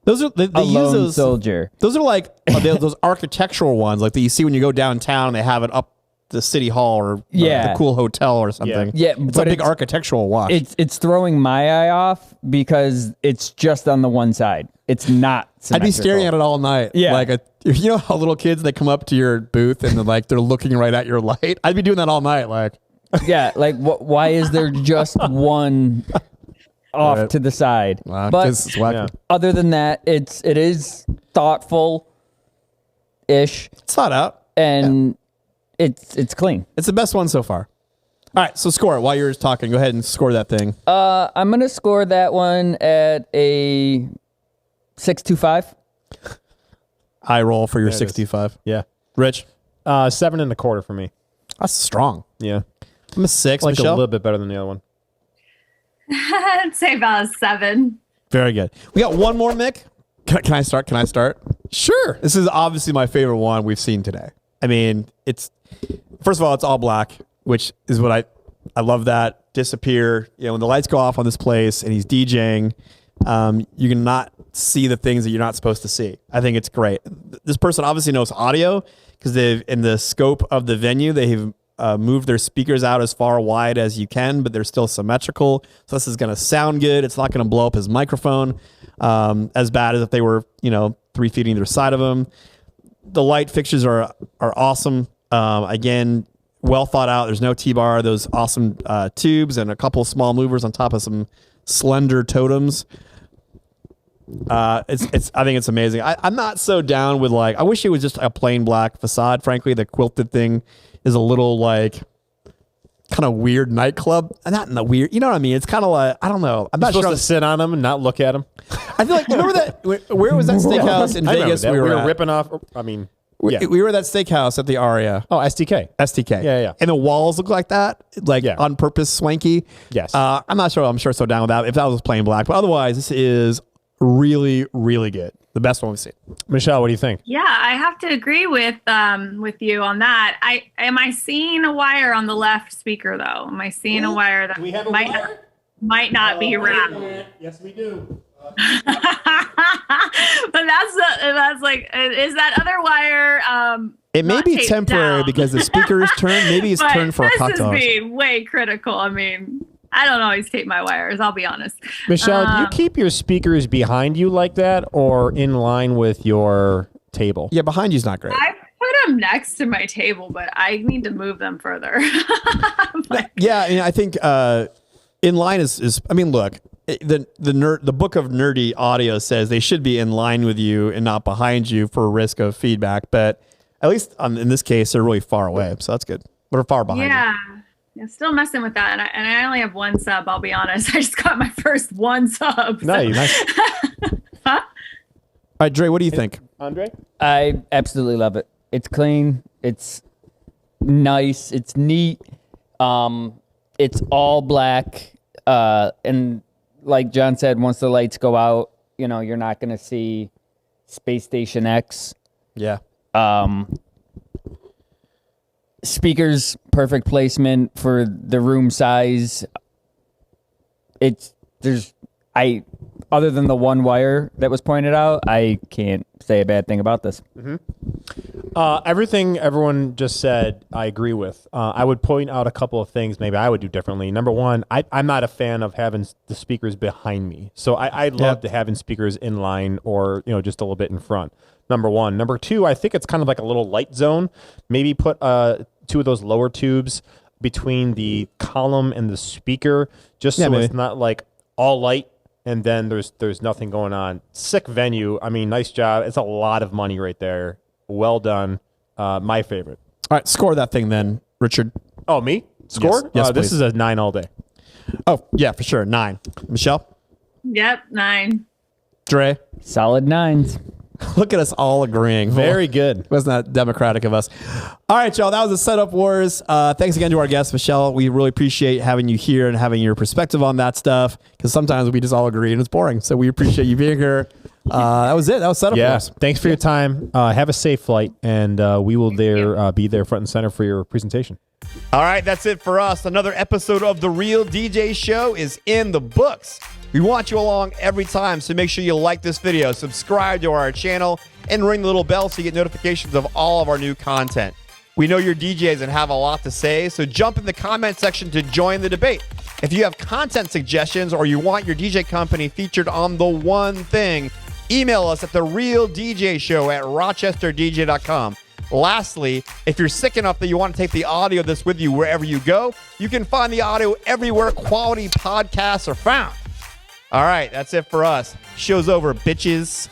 Those are they a use lone those soldier. Those are like those architectural ones, like that you see when you go downtown. And they have it up the city hall or the cool hotel or something. Yeah, it's but a big architectural wash. It's throwing my eye off because it's just on the one side. It's not symmetrical. I'd be staring at it all night. Yeah. Like you know how little kids, they come up to your booth and they're looking right at your light. I'd be doing that all night. Like, yeah, like why is there just one off to the side? Wow, but it's wacky. Other than that, it is thoughtful ish. It's thought out. And it's clean. It's the best one so far. All right, so score it while you're talking. Go ahead and score that thing. I'm gonna score that one at a 6.25. I roll for your There it is. 65. Yeah. Rich, 7.25 for me. that's strong. Yeah. I'm a 6. Like a Michelle? little bit better than the other one. I'd say about a 7. Very good. We got one more, Mick. Can I start? Sure. This is obviously my favorite one we've seen today. I mean, it's first of all, it's all black, which is what I love that. Disappear. When the lights go off on this place and he's DJing, you can not see the things that you're not supposed to see. I think it's great. This person obviously knows audio because they've, in the scope of the venue, they've moved their speakers out as far wide as you can, but they're still symmetrical. So this is going to sound good. It's not going to blow up his microphone as bad as if they were, 3 feet either side of him. The light fixtures are awesome. Again, well thought out. There's no T-bar. Those awesome tubes and a couple small movers on top of some slender totems. I think it's amazing. I'm not so down with I wish it was just a plain black facade. Frankly, the quilted thing is a little kind of weird nightclub. Not in the weird, you know what I mean? It's kind of like, I don't know. I'm not supposed sure. to sit on them and not look at them. I feel like, remember that? Where was that steakhouse in Vegas? We were at? ripping off. I mean, yeah. We were at that steakhouse at the Aria. Oh, STK. STK. Yeah. And the walls look like that, on purpose swanky. Yes. I'm not sure. I'm sure so down with that if that was plain black. But otherwise, this is really, really good. the best one we've seen. Michelle, what do you think? Yeah, I have to agree with you on that. Am I seeing a wire on the left speaker though? Am I seeing a wire that might not be wrapped? Yes, we do. But that's like, is that other wire? It may not be taped temporary down? because the speaker is turned. Maybe it's But turned for a cocktail. This is being way critical. I mean, I don't always tape my wires. I'll be honest. Michelle, do you keep your speakers behind you like that or in line with your table? Yeah, behind you's not great. I put them next to my table, but I need to move them further. Yeah, I mean, I think in line is. I mean, look, the book of nerdy audio says they should be in line with you and not behind you for risk of feedback. But at least in this case, they're really far away, so that's good. They're far behind. Yeah. Still messing with that, and I only have one sub. I'll be honest. I just got my first one sub. So. Nice. Huh? All right, Dre, what do you think? Andre? I absolutely love it. It's clean. It's nice. It's neat. It's all black. And like John said, once the lights go out, you're not going to see Space Station X. Yeah. Speakers, perfect placement for the room size. Other than the one wire that was pointed out, I can't say a bad thing about this. Everything everyone just said, I agree with. I would point out a couple of things maybe I would do differently. Number one, I'm not a fan of having the speakers behind me. So I love to having speakers in line or, just a little bit in front. Number one. Number two, I think it's kind of like a little light zone. Maybe put 2 of those lower tubes between the column and the speaker, just so it's not like all light and then there's nothing going on. Sick venue. I mean, nice job. It's a lot of money right there. Well done. My favorite. All right, score that thing then, Richard. Oh, me? Score? Yes, this please. is a 9 all day. Oh, yeah, for sure. 9. Michelle? Yep, 9. Dre? Solid 9s. Look at us all agreeing. Very good. Wasn't that democratic of us? All right, y'all. That was the Setup Wars. Thanks again to our guest, Michelle. We really appreciate having you here and having your perspective on that stuff because sometimes we just all agree and it's boring. So we appreciate you being here. That was it. That was Setup Wars. Thanks for your time. Have a safe flight, and we will be there front and center for your presentation. All right, that's it for us. Another episode of The Real DJ Show is in the books. We want you along every time, so make sure you like this video, subscribe to our channel, and ring the little bell so you get notifications of all of our new content. We know you're DJs and have a lot to say, so jump in the comment section to join the debate. If you have content suggestions or you want your DJ company featured on The One Thing, email us at TheRealDJShow@rochesterdj.com. Lastly, if you're sick enough that you want to take the audio of this with you wherever you go, you can find the audio everywhere quality podcasts are found. All right, that's it for us. Show's over, bitches.